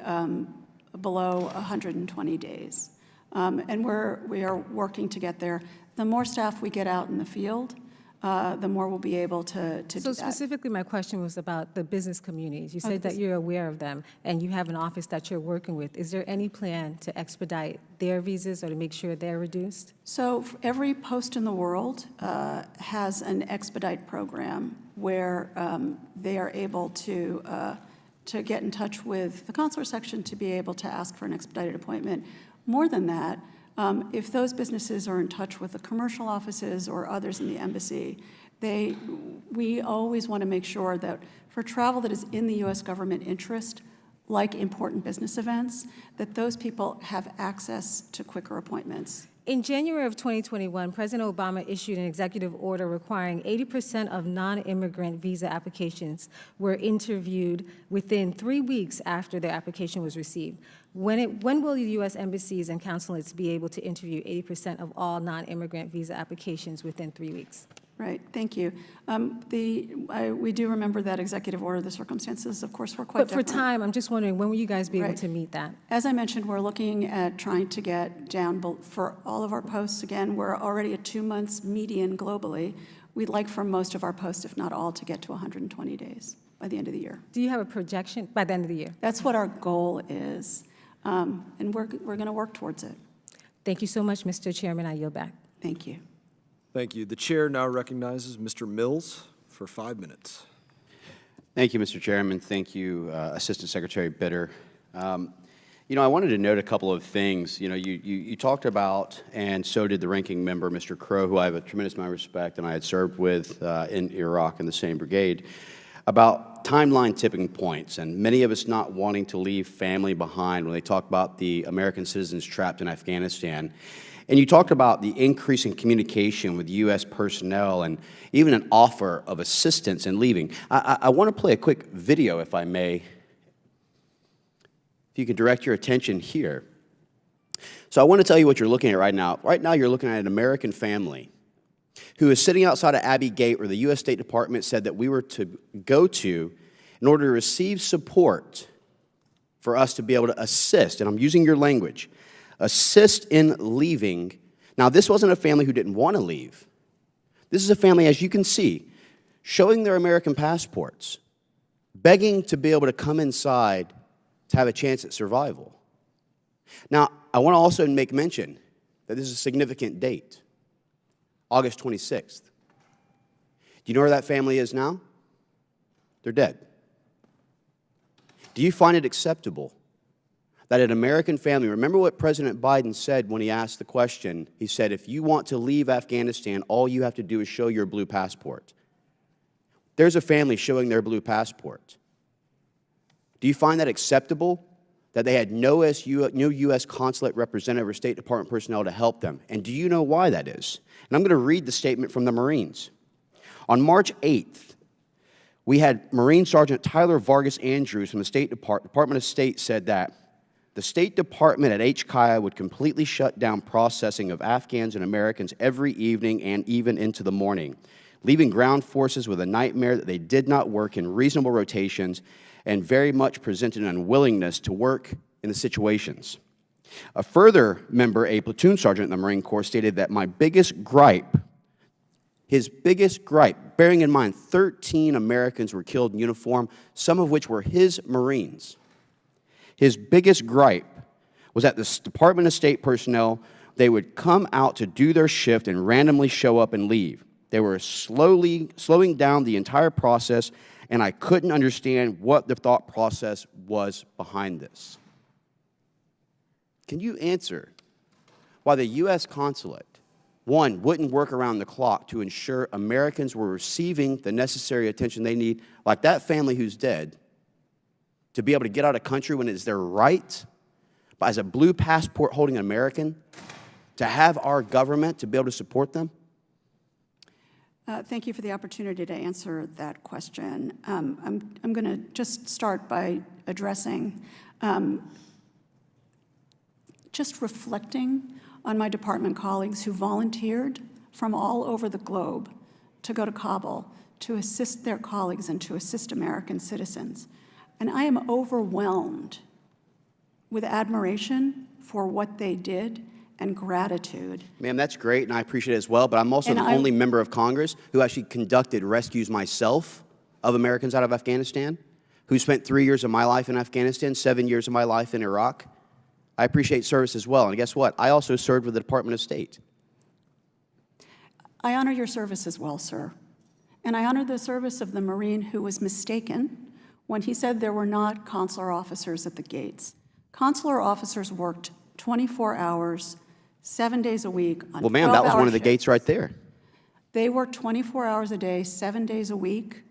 below 120 days. And we are working to get there. The more staff we get out in the field, the more we'll be able to do So that. specifically, my question was about the business communities. You said that you're aware of them, and you have an office that you're working with. Is there any plan to expedite their visas or to make sure they're reduced? So every post in the world has an expedite program where they are able to get in touch with the consular section to be able to ask for an expedited appointment. More than that, if those businesses are in touch with the commercial offices or others in the embassy, we always want to make sure that for travel that is in the U.S. government interest, like important business events, that those people have access to quicker appointments. In January of 2021, President Obama issued an executive order requiring 80% of non-immigrant visa applications were interviewed within 3 weeks after their application was received. When will the U.S. embassies and consulates be able to interview 80% of all non-immigrant visa applications within 3 weeks? Right, thank you. We do remember that executive order. The circumstances, of course, were quite different. But for time, I'm just wondering, when will you guys be able Right. to meet that? As I mentioned, we're looking at trying to get down for all of our posts. Again, we're already at 2 months median globally. We'd like for most of our posts, if not all, to get to 120 days by the end of the year. Do you have a projection by the end of the year? That's what our goal is, and we're going to work towards it. Thank you so much, Mr. Chairman. I yield back. Thank you. Thank you. The chair now recognizes Mr. Mills for 5 minutes. Thank you, Mr. Chairman. Thank you, Assistant Secretary Bitter. You know, I wanted to note a couple of things. You know, you talked about, and so did the ranking member, Mr. Crow, who I have a tremendous amount of respect, and I had served with in Iraq in the same brigade, about timeline tipping points, and many of us not wanting to leave family behind when they talk about the American citizens trapped in Afghanistan. And you talked about the increase in communication with U.S. personnel and even an offer of assistance in leaving. I want to play a quick video, if I may. If you could direct your attention here. So I want to tell you what you're looking at right now. Right now you're looking at an American family who is sitting outside of Abbey Gate, where the U.S. State Department said that we were to go to in order to receive support for us to be able to assist, and I'm using your language, assist in leaving. Now, this wasn't a family who didn't want to leave. This is a family, as you can see, showing their American passports, begging to be able to come inside to have a chance at survival. Now, I want to also make mention that this is a significant date, August 26th. Do you know where that family is now? They're dead. Do you find it acceptable that an American family, remember what President Biden said when he asked the question, he said, if you want to leave Afghanistan, all you have to do is show your blue passport. There's a family showing their blue passport. Do you find that acceptable, that they had no U.S. consulate representative or State Department personnel to help them? And do you know why that is? And I'm going to read the statement from the Marines. On March 8th, we had Marine Sergeant Tyler Vargas Andrews from the Department of State said that the State Department at HKIA would completely shut down processing of Afghans and Americans every evening and even into the morning, leaving ground forces with a nightmare that they did not work in reasonable rotations and very much presented an unwillingness to work in the situations. A further member, a platoon sergeant in the Marine Corps, stated that my biggest gripe, his biggest gripe, bearing in mind 13 Americans were killed in uniform, some of which were his Marines. His biggest gripe was that the Department of State personnel, they would come out to do their shift and randomly show up and leave. They were slowing down the entire process, and I couldn't understand what the thought process was behind this. Can you answer why the U.S. consulate, one, wouldn't work around the clock to ensure Americans were receiving the necessary attention they need, like that family who's dead, to be able to get out of country when it is their right, but as a blue passport holding American, to have our government to be able to support them? Thank you for the opportunity to answer that question. I'm going to just start by addressing, just reflecting on my department colleagues who volunteered from all over the globe to go to Kabul to assist their colleagues and to assist American citizens. And I am overwhelmed with admiration for what they did and gratitude. Ma'am, that's great, and I appreciate it as well, but I'm also the only member of Congress who actually conducted rescues myself of Americans out of Afghanistan, who spent 3 years of my life in Afghanistan, 7 years of my life in Iraq. I appreciate service as well, and guess what? I also served with the Department of State. I honor your service as well, sir. And I honor the service of the Marine who was mistaken when he said there were not consular officers at the gates. Consular officers worked 24 hours, 7 days a week on 12-hour Well, ma'am, that was one of the shifts. gates right there. They worked 24 hours a day, 7 days a week,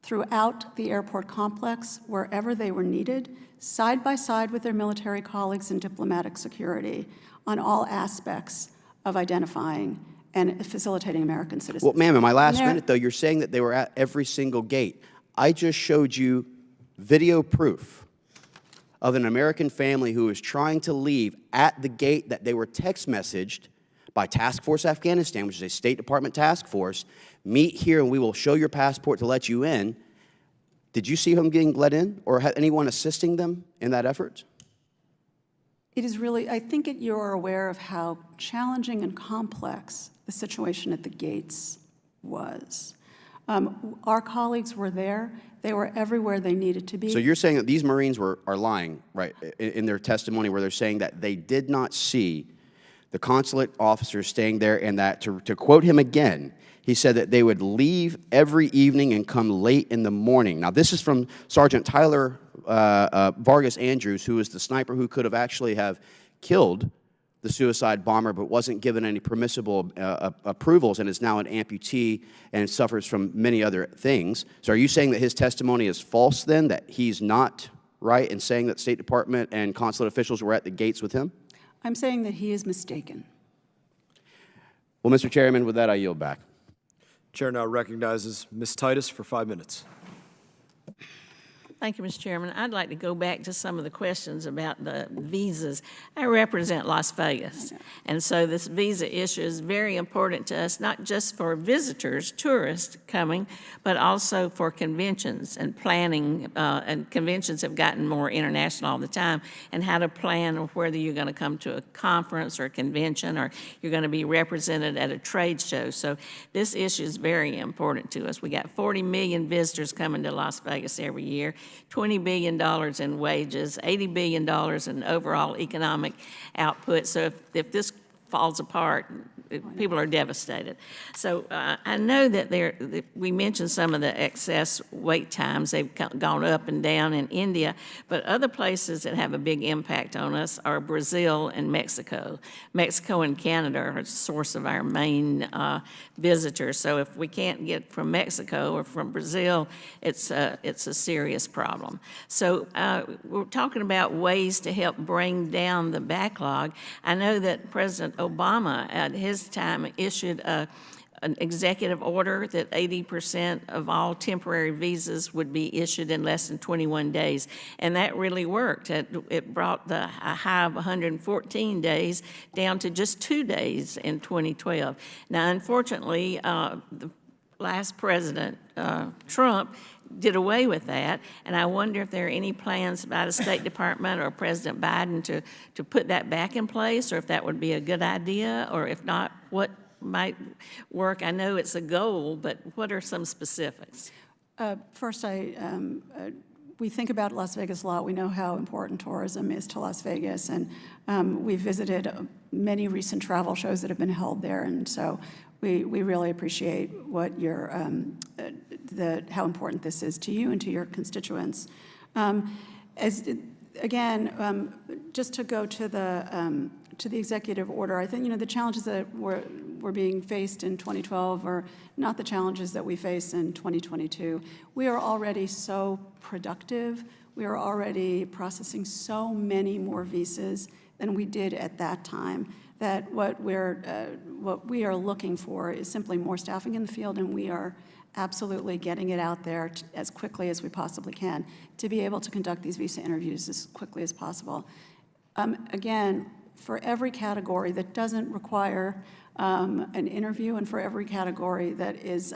throughout the airport complex, wherever they were needed, side by side with their military colleagues in diplomatic security on all aspects of identifying and facilitating American citizens. Well, ma'am, in my last minute, though, you're saying that they were at every single gate. I just showed you video proof of an American family who was trying to leave at the gate that they were text messaged by Task Force Afghanistan, which is a State Department task force. Meet here and we will show your passport to let you in. Did you see them getting let in, or had anyone assisting them in that effort? It is really, I think you're aware of how challenging and complex the situation at the gates was. Our colleagues were there. They were everywhere they needed to be. So you're saying that these Marines are lying, right, in their testimony, where they're saying that they did not see the consulate officers staying there, and that, to quote him again, he said that they would leave every evening and come late in the morning. Now, this is from Sergeant Tyler Vargas Andrews, who was the sniper who could have actually have killed the suicide bomber, but wasn't given any permissible approvals and is now an amputee and suffers from many other things. So are you saying that his testimony is false then, that he's not right in saying that State Department and consulate officials were at the gates with him? I'm saying that he is mistaken. Well, Mr. Chairman, with that, I yield back. Chair now recognizes Ms. Titus for 5 minutes. Thank you, Mr. Chairman. I'd like to go back to some of the questions about the visas. I represent Las Vegas, and so this visa issue is very important to us, not just for visitors, tourists coming, but also for conventions and planning, and conventions have gotten more international all the time, and how to plan whether you're going to come to a conference or a convention or you're going to be represented at a trade show. So this issue is very important to us. We got 40 million visitors coming to Las Vegas every year. $20 billion in wages, $80 billion in overall economic output. So if this falls apart, people are devastated. So I know that we mentioned some of the excess wait times. They've gone up and down in India, but other places that have a big impact on us are Brazil and Mexico. Mexico and Canada are a source of our main visitors. So if we can't get from Mexico or from Brazil, it's a serious problem. So we're talking about ways to help bring down the backlog. I know that President Obama at his time issued an executive order that 80% of all temporary visas would be issued in less than 21 days, and that really worked. It brought a high of 114 days down to just 2 days in 2012. Now, unfortunately, the last president, Trump, did away with that, and I wonder if there are any plans by the State Department or President Biden to put that back in place, or if that would be a good idea, or if not, what might work. I know it's a goal, but what are some specifics? First, we think about Las Vegas a lot. We know how important tourism is to Las Vegas, and we visited many recent travel shows that have been held there, and so we really appreciate what your how important this is to you and to your constituents. Just to go to the executive order, I think the challenges that were being faced in 2012 are not the challenges that we face in 2022. We are already so productive We are already processing so many more visas than we did at that time, that what we are looking for is simply more staffing in the field, and we are absolutely getting it out there as quickly as we possibly can to be able to conduct these visa interviews as quickly as possible. Again, for every category that doesn't require an interview, and for every category that is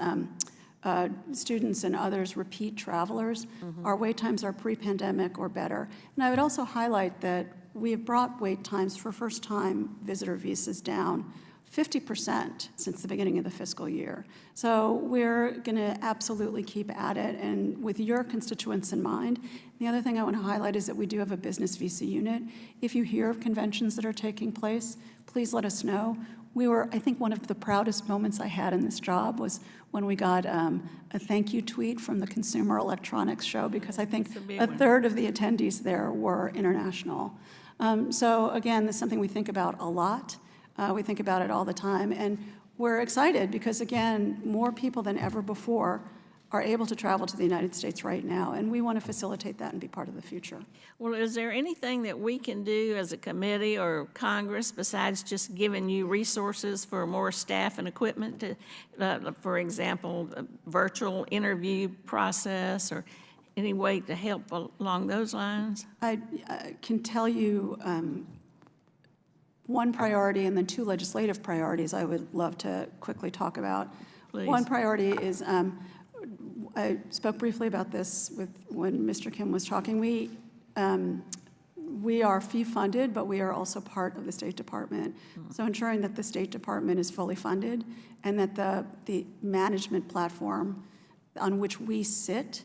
students and others repeat travelers, our wait times are pre-pandemic or better. And I would also highlight that we have brought wait times for first-time visitor visas down 50% since the beginning of the fiscal year. So we're going to absolutely keep at it, and with your constituents in mind. The other thing I want to highlight is that we do have a business visa unit. If you hear of conventions that are taking place, please let us know. I think one of the proudest moments I had in this job was when we got a thank you tweet from the Consumer Electronics Show, because I think a third of the attendees there were international. So again, this is something we think about a lot. We think about it all the time, and we're excited because, again, more people than ever before are able to travel to the United States right now, and we want to facilitate that and be part of the future. Well, is there anything that we can do as a committee or Congress besides just giving you resources for more staff and equipment to, for example, a virtual interview process, or any way to help along those lines? I can tell you one priority and then two legislative priorities I would love to quickly talk about. Please. One priority is, I spoke briefly about this when Mr. Kim was talking. We are fee-funded, but we are also part of the State Department. So ensuring that the State Department is fully funded and that the management platform on which we sit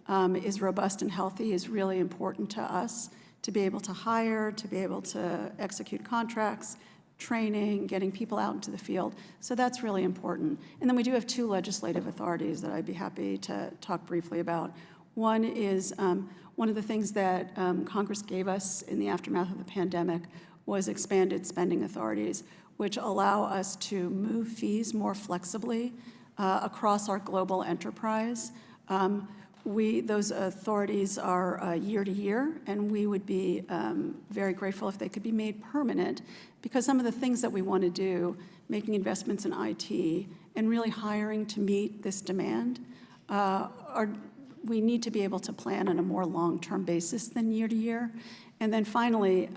is robust and healthy is really important to us, to be able to hire, to be able to execute contracts, training, getting people out into the field. So that's really important. And then we do have two legislative authorities that I'd be happy to talk briefly about. One is one of the things that Congress gave us in the aftermath of the pandemic was expanded spending authorities, which allow us to move fees more flexibly across our global enterprise. Those authorities are year to year, and we would be very grateful if they could be made permanent, because some of the things that we want to do, making investments in IT and really hiring to meet this demand, we need to be able to plan on a more long-term basis than year to year. And then finally,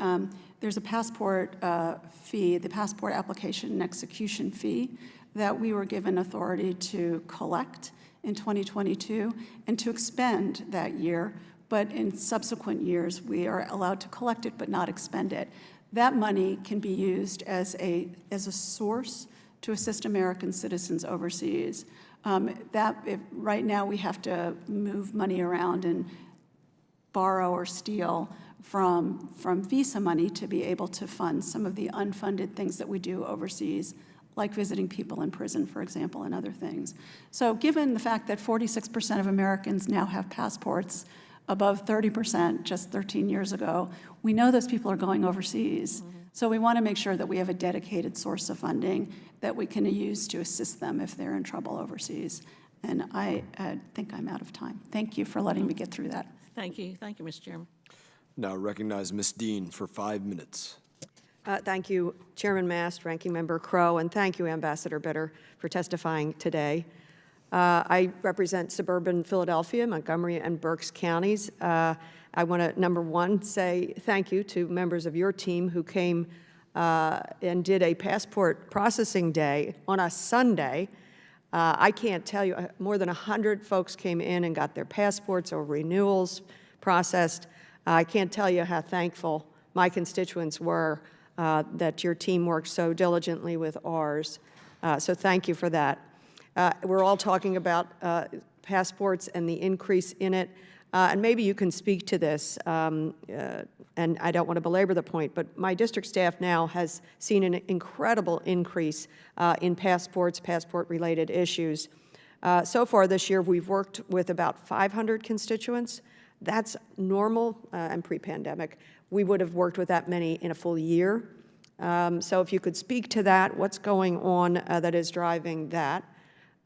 there's a passport fee, the passport application and execution fee, that we were given authority to collect in 2022 and to expend that year, but in subsequent years we are allowed to collect it but not expend it. That money can be used as a source to assist American citizens overseas. Right now we have to move money around and borrow or steal from visa money to be able to fund some of the unfunded things that we do overseas, like visiting people in prison, for example, and other things. So given the fact that 46% of Americans now have passports, above 30% just 13 years ago, we know those people are going overseas. So we want to make sure that we have a dedicated source of funding that we can use to assist them if they're in trouble overseas. And I think I'm out of time. Thank you for letting me get through that. Thank you, Mr. Chairman. Now recognize Ms. Dean for 5 minutes. Thank you, Chairman Mast, Ranking Member Crow, and thank you, Ambassador Bitter, for testifying today. I represent suburban Philadelphia, Montgomery, and Berks counties. I want to, number one, say thank you to members of your team who came and did a passport processing day on a Sunday. I can't tell you, more than 100 folks came in and got their passports or renewals processed. I can't tell you how thankful my constituents were that your team worked so diligently with ours. So thank you for that. We're all talking about passports and the increase in it. And maybe you can speak to this, and I don't want to belabor the point, but my district staff now has seen an incredible increase in passports, passport-related issues. So far this year, we've worked with about 500 constituents. That's normal and pre-pandemic. We would have worked with that many in a full year. So if you could speak to that, what's going on that is driving that?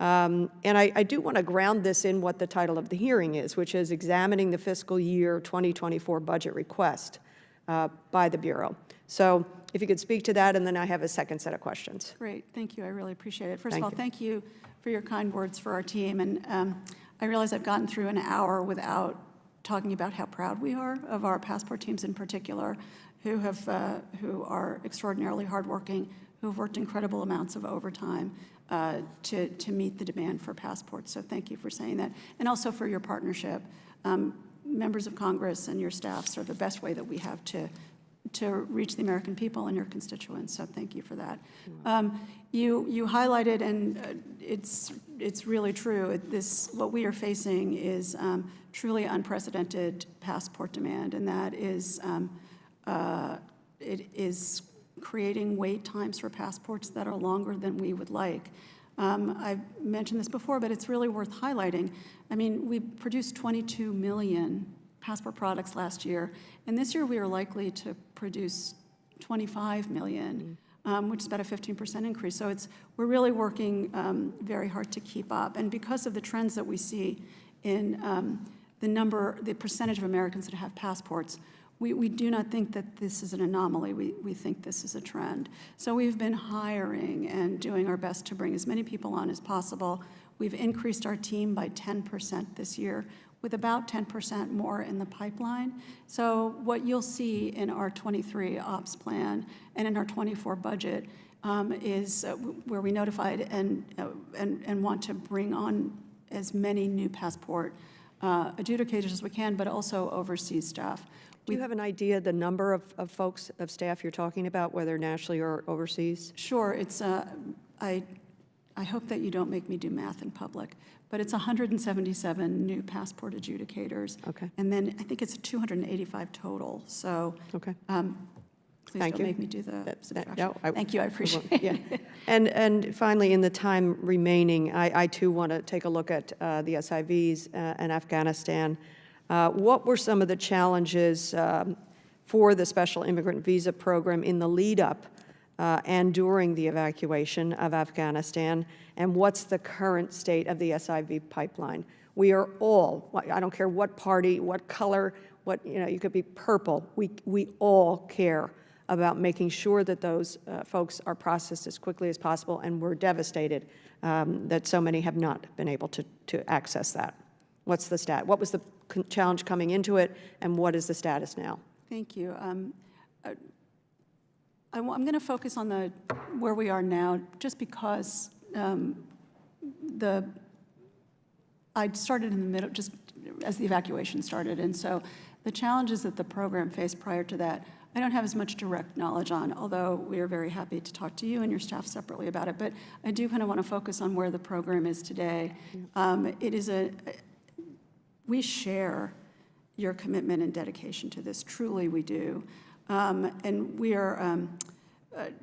And I do want to ground this in what the title of the hearing is, which is Examining the Fiscal Year 2024 Budget Request by the Bureau. So if you could speak to that, and then I have a second set of questions. Great, thank you. I really appreciate it. First of Thank all, you. thank you for your kind words for our team. And I realize I've gotten through an hour without talking about how proud we are of our passport teams in particular, who are extraordinarily hardworking, who have worked incredible amounts of overtime to meet the demand for passports. So thank you for saying that, and also for your partnership. Members of Congress and your staffs are the best way that we have to reach the American people and your constituents. So thank you for that. You highlighted, and it's really true. What we are facing is truly unprecedented passport demand, and that is it is creating wait times for passports that are longer than we would like. I've mentioned this before, but it's really worth highlighting. I mean, we produced 22 million passport products last year, and this year we are likely to produce 25 million, which is about a 15% increase. So we're really working very hard to keep up. And because of the trends that we see in the percentage of Americans that have passports, we do not think that this is an anomaly. We think this is a trend. So we've been hiring and doing our best to bring as many people on as possible. We've increased our team by 10% this year, with about 10% more in the pipeline. So what you'll see in our 23 ops plan and in our 24 budget is where we notified and want to bring on as many new passport adjudicators as we can, but also overseas staff. Do you have an idea the number of folks, of staff you're talking about, whether nationally or overseas? Sure. It's I hope that you don't make me do math in public, but it's 177 new passport adjudicators. Okay. And then I think it's 285 total. So Okay. Please Thank don't you. make me do the subtraction. no, Thank you, I appreciate it. Yeah. And finally, in the time remaining, I too want to take a look at the SIVs and Afghanistan. What were some of the challenges for the Special Immigrant Visa Program in the lead-up and during the evacuation of Afghanistan, and what's the current state of the SIV pipeline? We are all, I don't care what party, what color, you could be purple, we all care about making sure that those folks are processed as quickly as possible, and we're devastated that so many have not been able to access that. What's the stat? What was the challenge coming into it, and what is the status now? Thank you. I'm going to focus on where we are now, just because I started in the middle, just as the evacuation started, and so the challenges that the program faced prior to that, I don't have as much direct knowledge on, although we are very happy to talk to you and your staff separately about it. But I do kind of want to focus on where the program is today. We share your commitment and dedication to this. Truly, we do. And we are,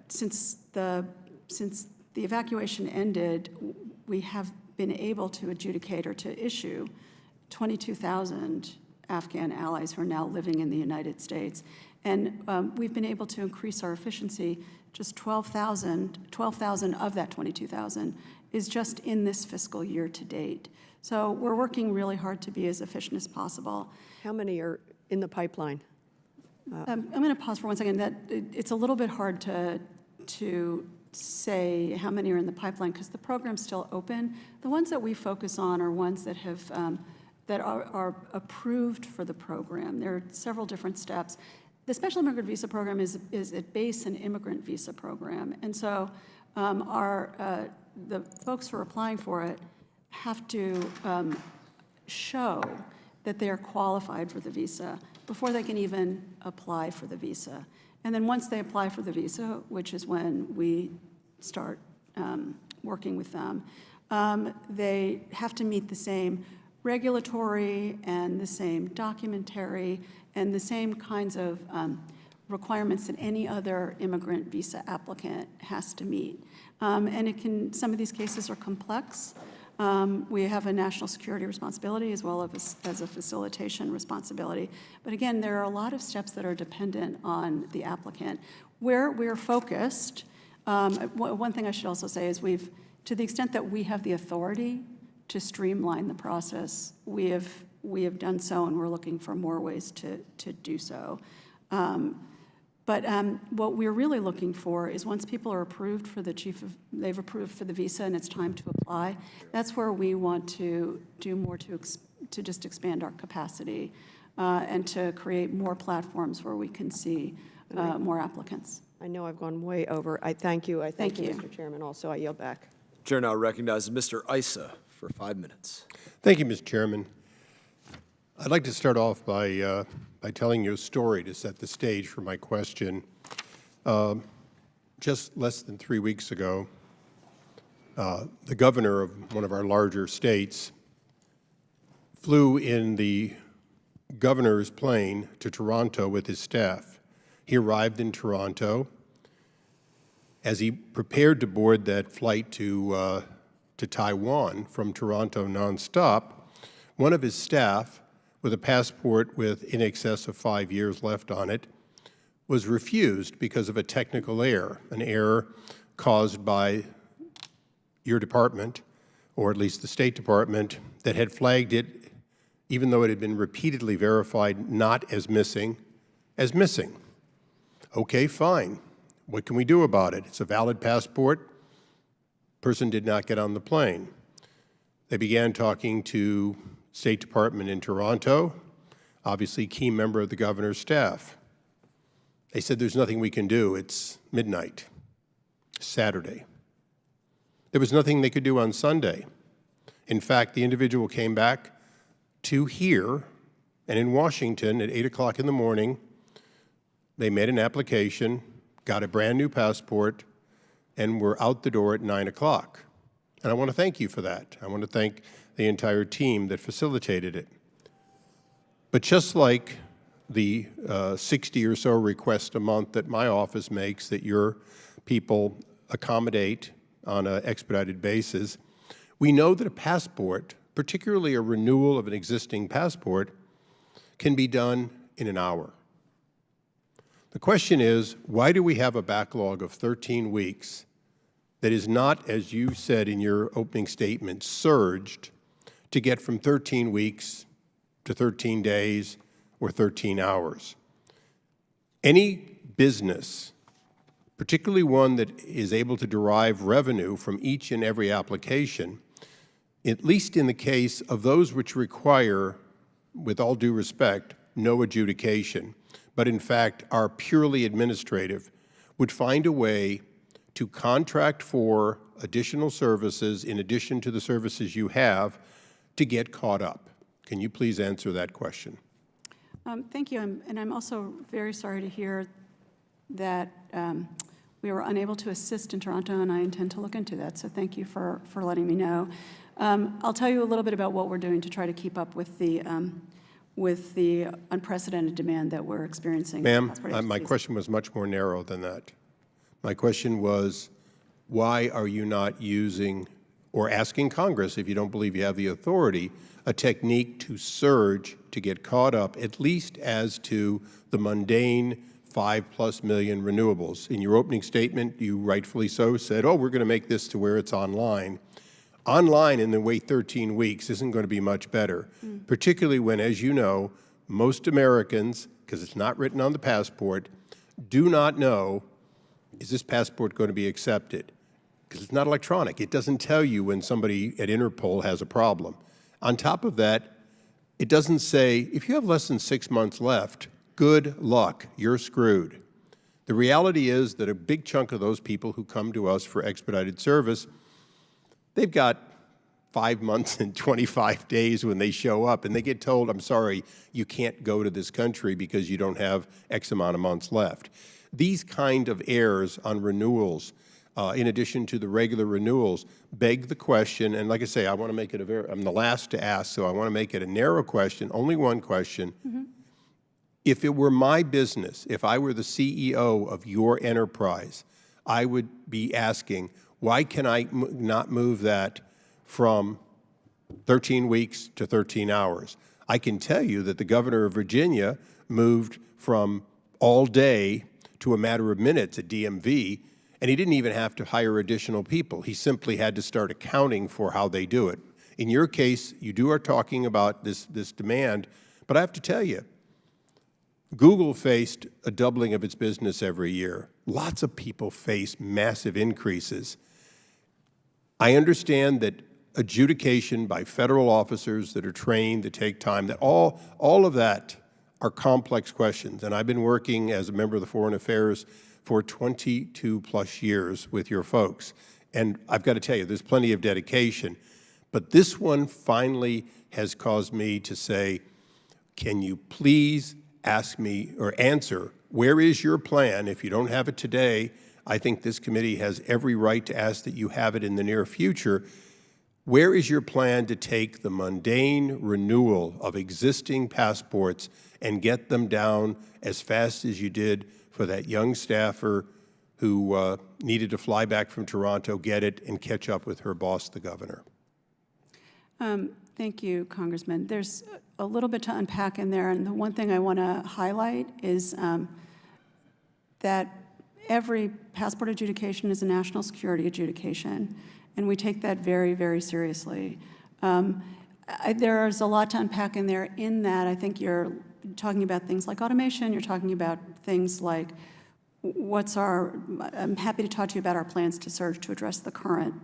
since the evacuation ended, we have been able to adjudicate or to issue 22,000 Afghan allies who are now living in the United States. And we've been able to increase our efficiency. Just 12,000 of that 22,000 is just in this fiscal year to date. So we're working really hard to be as efficient as possible. How many are in the pipeline? I'm going to pause for 1 second. It's a little bit hard to say how many are in the pipeline because the program's still open. The ones that we focus on are ones that have that are approved for the program. There are several different steps. The Special Immigrant Visa Program is at base an immigrant visa program, and so the folks who are applying for it have to show that they are qualified for the visa before they can even apply for the visa. And then once they apply for the visa, which is when we start working with them, they have to meet the same regulatory and the same documentary and the same kinds of requirements that any other immigrant visa applicant has to meet. And some of these cases are complex. We have a national security responsibility as well as a facilitation responsibility. But again, there are a lot of steps that are dependent on the applicant. Where we're focused, one thing I should also say is we've to the extent that we have the authority to streamline the process, we have done so, and we're looking for more ways to do so. But what we're really looking for is once people are approved for they've approved for the visa and it's time to apply, that's where we want to do more to just expand our capacity and to create more platforms where we can see more applicants. I know I've gone way over. I thank you. I thank you, Thank Mr. Chairman. Also, I yield back. Chair now recognizes Mr. Issa for 5 minutes. Thank you, Mr. Chairman. I'd like to start off by telling you a story to set the stage for my question. Just less than 3 weeks ago, the governor of one of our larger states flew in the governor's plane to Toronto with his staff. He arrived in Toronto. As he prepared to board that flight to Taiwan from Toronto nonstop, one of his staff, with a passport with in excess of 5 years left on it, was refused because of a technical error, an error caused by your department, or at least the State Department, that had flagged it, even though it had been repeatedly verified, not as missing, as missing. Okay, fine. What can we do about it? It's a valid passport. Person did not get on the plane. They began talking to State Department in Toronto, obviously key member of the governor's staff. They said there's nothing we can do. It's midnight, Saturday. There was nothing they could do on Sunday. In fact, the individual came back to here, and in Washington at 8 o'clock in the morning, they made an application, got a brand new passport, and were out the door at 9 o'clock. And I want to thank you for that. I want to thank the entire team that facilitated it. But just like the 60 or so requests a month that my office makes that your people accommodate on an expedited basis, we know that a passport, particularly a renewal of an existing passport, can be done in an hour. The question is, why do we have a backlog of 13 weeks that is not, as you said in your opening statement, surged to get from 13 weeks to 13 days or 13 hours? Any business, particularly one that is able to derive revenue from each and every application, at least in the case of those which require, with all due respect, no adjudication, but in fact are purely administrative, would find a way to contract for additional services in addition to the services you have to get caught up. Can you please answer that question? Thank you, and I'm also very sorry to hear that we were unable to assist in Toronto, and I intend to look into that, so thank you for letting me know. I'll tell you a little bit about what we're doing to try to keep up with the unprecedented demand that we're experiencing. Ma'am, my question was much more narrow than that. My question was, why are you not using or asking Congress, if you don't believe you have the authority, a technique to surge to get caught up, at least as to the mundane 5+ million renewables? In your opening statement, you rightfully so said, oh, we're going to make this to where it's online. Online in the wait 13 weeks isn't going to be much better, particularly when, as you know, most Americans, because it's not written on the passport, do not know, is this passport going to be accepted? Because it's not electronic. It doesn't tell you when somebody at Interpol has a problem. On top of that, it doesn't say, if you have less than 6 months left, good luck, you're screwed. The reality is that a big chunk of those people who come to us for expedited service, they've got 5 months and 25 days when they show up, and they get told, I'm sorry, you can't go to this country because you don't have X amount of months left. These kind of errors on renewals, in addition to the regular renewals, beg the question, and like I say, I want to make it I'm the last to ask, so I want to make it a narrow question, only one question. If it were my business, if I were the CEO of your enterprise, I would be asking, why can I not move that from 13 weeks to 13 hours? I can tell you that the governor of Virginia moved from all day to a matter of minutes at DMV, And he didn't even have to hire additional people. He simply had to start accounting for how they do it. In your case, you are talking about this demand, but I have to tell you, Google faced a doubling of its business every year. Lots of people face massive increases. I understand that adjudication by federal officers that are trained, that take time, that all of that are complex questions. And I've been working as a member of the Foreign Affairs for 22 plus years with your folks. And I've got to tell you, there's plenty of dedication. But this one finally has caused me to say, can you please ask me or answer, where is your plan? If you don't have it today, I think this committee has every right to ask that you have it in the near future. Where is your plan to take the mundane renewal of existing passports and get them down as fast as you did for that young staffer who needed to fly back from Toronto, get it, and catch up with her boss, the governor? Thank you, Congressman. There's a little bit to unpack in there, and the one thing I want to highlight is that every passport adjudication is a national security adjudication, and we take that very, very seriously. There's a lot to unpack in there in that I think you're talking about things like automation, you're talking about things like I'm happy to talk to you about our plans to surge to address the current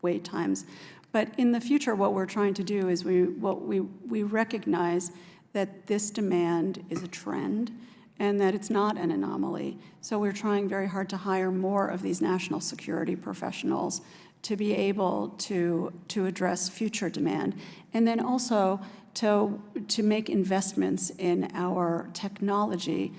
wait times. But in the future, what we're trying to do is we recognize that this demand is a trend and that it's not an anomaly. So we're trying very hard to hire more of these national security professionals to be able to address future demand. And then also to make investments in our technology.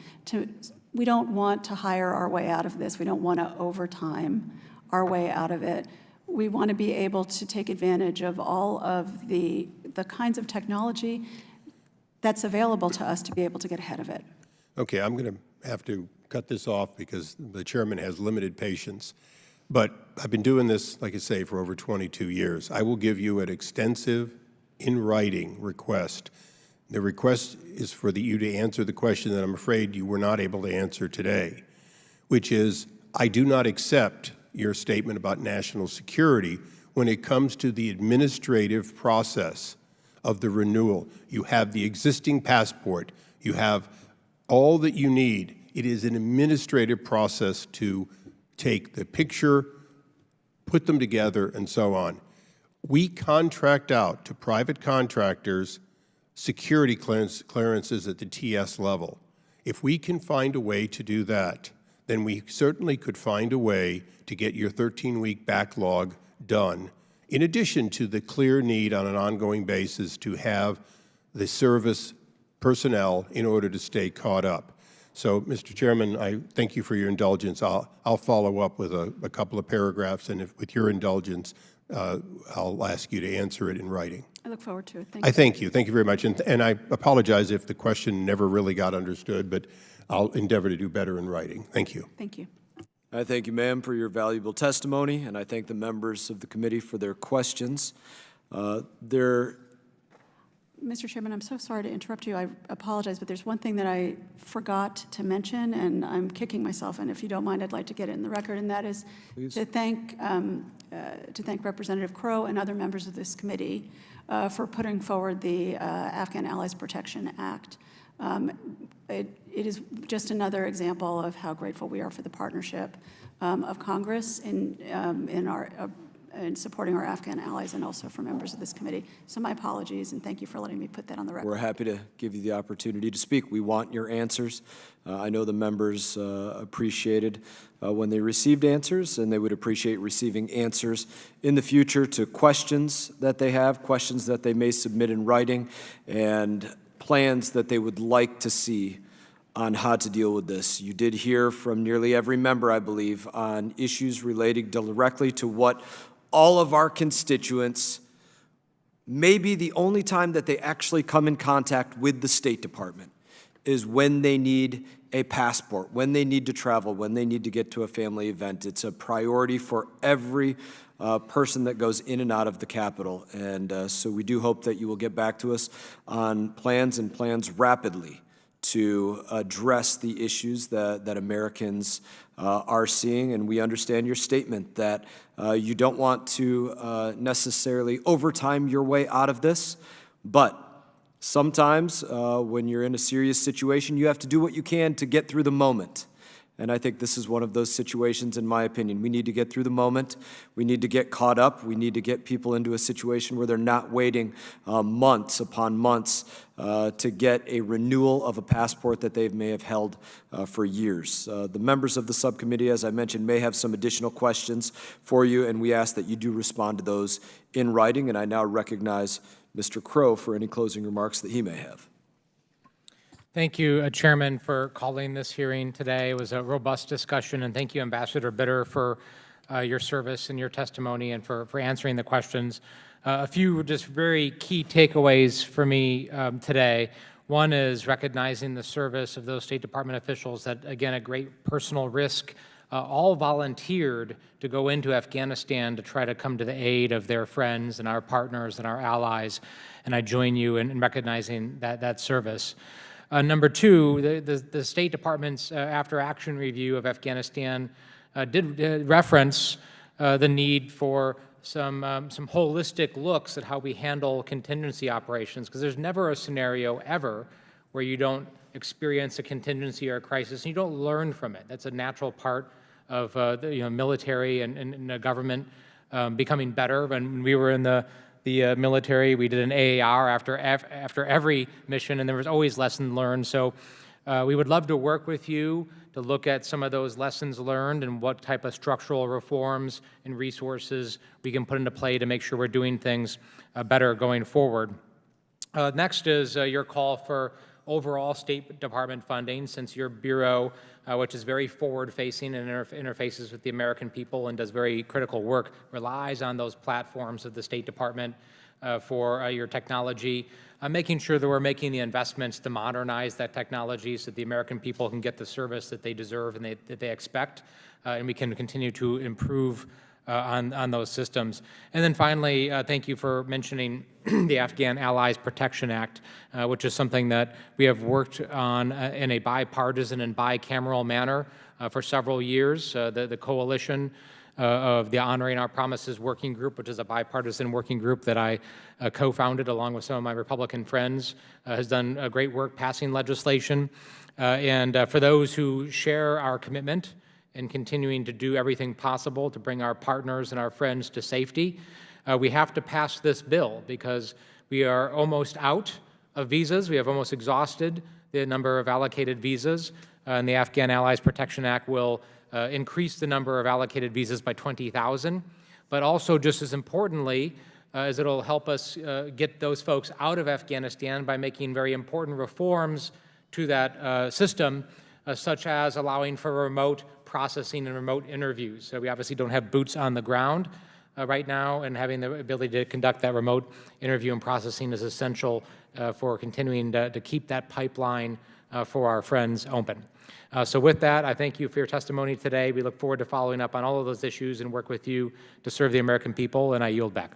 We don't want to hire our way out of this. We don't want to overtime our way out of it. We want to be able to take advantage of all of the kinds of technology that's available to us to be able to get ahead of it. Okay, I'm going to have to cut this off because the chairman has limited patience. But I've been doing this, like I say, for over 22 years. I will give you an extensive, in-writing request. The request is for you to answer the question that I'm afraid you were not able to answer today, which is, I do not accept your statement about national security when it comes to the administrative process of the renewal. You have the existing passport. You have all that you need. It is an administrative process to take the picture, put them together, and so on. We contract out to private contractors security clearances at the TS level. If we can find a way to do that, then we certainly could find a way to get your 13-week backlog done, in addition to the clear need on an ongoing basis to have the service personnel in order to stay caught up. So, Mr. Chairman, I thank you for your indulgence. I'll follow up with a couple of paragraphs, and with your indulgence, I'll ask you to answer it in writing. I look forward to it. I thank you. Thank you very much. And I apologize if the question never really got understood, but I'll endeavor to do better in writing. Thank you. Thank you. I thank you, ma'am, for your valuable testimony, and I thank the members of the committee for their questions. Mr. Chairman, I'm so sorry to interrupt you. I apologize, but there's one thing that I forgot to mention, and I'm kicking myself, and if you don't mind, I'd like to get it in the record, and that is to thank Representative Crow and other members of this committee for putting forward the Afghan Allies Protection Act. It is just another example of how grateful we are for the partnership of Congress in supporting our Afghan allies and also for members of this committee. So my apologies, and thank you for letting me put that on the record. We're happy to give you the opportunity to speak. We want your answers. I know the members appreciated when they received answers, and they would appreciate receiving answers in the future to questions that they have, questions that they may submit in writing, and plans that they would like to see on how to deal with this. You did hear from nearly every member, I believe, on issues relating directly to what all of our constituents, maybe the only time that they actually come in contact with the State Department is when they need a passport, when they need to travel, when they need to get to a family event. It's a priority for every person that goes in and out of the Capitol. And so we do hope that you will get back to us on plans and plans rapidly to address the issues that Americans are seeing. And we understand your statement that you don't want to necessarily overtime your way out of this, but sometimes when you're in a serious situation, you have to do what you can to get through the moment. And I think this is one of those situations, in my opinion. We need to get through the moment. We need to get caught up. We need to get people into a situation where they're not waiting months upon months to get a renewal of a passport that they may have held for years. The members of the subcommittee, as I mentioned, may have some additional questions for you, and we ask that you do respond to those in writing. And I now recognize Mr. Crow for any closing remarks that he may have. Thank you, Chairman, for calling this hearing today. It was a robust discussion, and thank you, Ambassador Bitter, for your service and your testimony and for answering the questions. A few just very key takeaways for me today. One is recognizing the service of those State Department officials that, again, at great personal risk, all volunteered to go into Afghanistan to try to come to the aid of their friends and our partners and our allies, and I join you in recognizing that service. Number two, the State Department's after-action review of Afghanistan did reference the need for some holistic looks at how we handle contingency operations, because there's never a scenario ever where you don't experience a contingency or a crisis and you don't learn from it. That's a natural part of the military and the government becoming better. When we were in the military, we did an AAR after every mission, and there was always lessons learned. So we would love to work with you to look at some of those lessons learned and what type of structural reforms and resources we can put into play to make sure we're doing things better going forward. Next is your call for overall State Department funding, since your Bureau, which is very forward-facing and interfaces with the American people and does very critical work, relies on those platforms of the State Department for your technology, making sure that we're making the investments to modernize that technology so that the American people can get the service that they deserve and that they expect, and we can continue to improve on those systems. And then finally, thank you for mentioning the Afghan Allies Protection Act, which is something that we have worked on in a bipartisan and bicameral manner for several years. The coalition of the Honoring Our Promises Working Group, which is a bipartisan working group that I co-founded along with some of my Republican friends, has done great work passing legislation. And for those who share our commitment and continuing to do everything possible to bring our partners and our friends to safety, we have to pass this bill because we are almost out of visas. We have almost exhausted the number of allocated visas, and the Afghan Allies Protection Act will increase the number of allocated visas by 20,000. But also, just as importantly, is it'll help us get those folks out of Afghanistan by making very important reforms to that system, such as allowing for remote processing and remote interviews. So we obviously don't have boots on the ground right now, and having the ability to conduct that remote interview and processing is essential for continuing to keep that pipeline for our friends open. So with that, I thank you for your testimony today. We look forward to following up on all of those issues and work with you to serve the American people, and I yield back.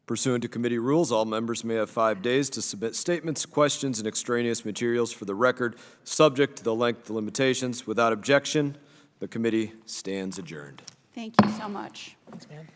Pursuant to committee rules, all members may have 5 days to submit statements, questions, and extraneous materials for the record, subject to the length limitations. Without objection, the committee stands adjourned. Thank you so much. Thanks, man.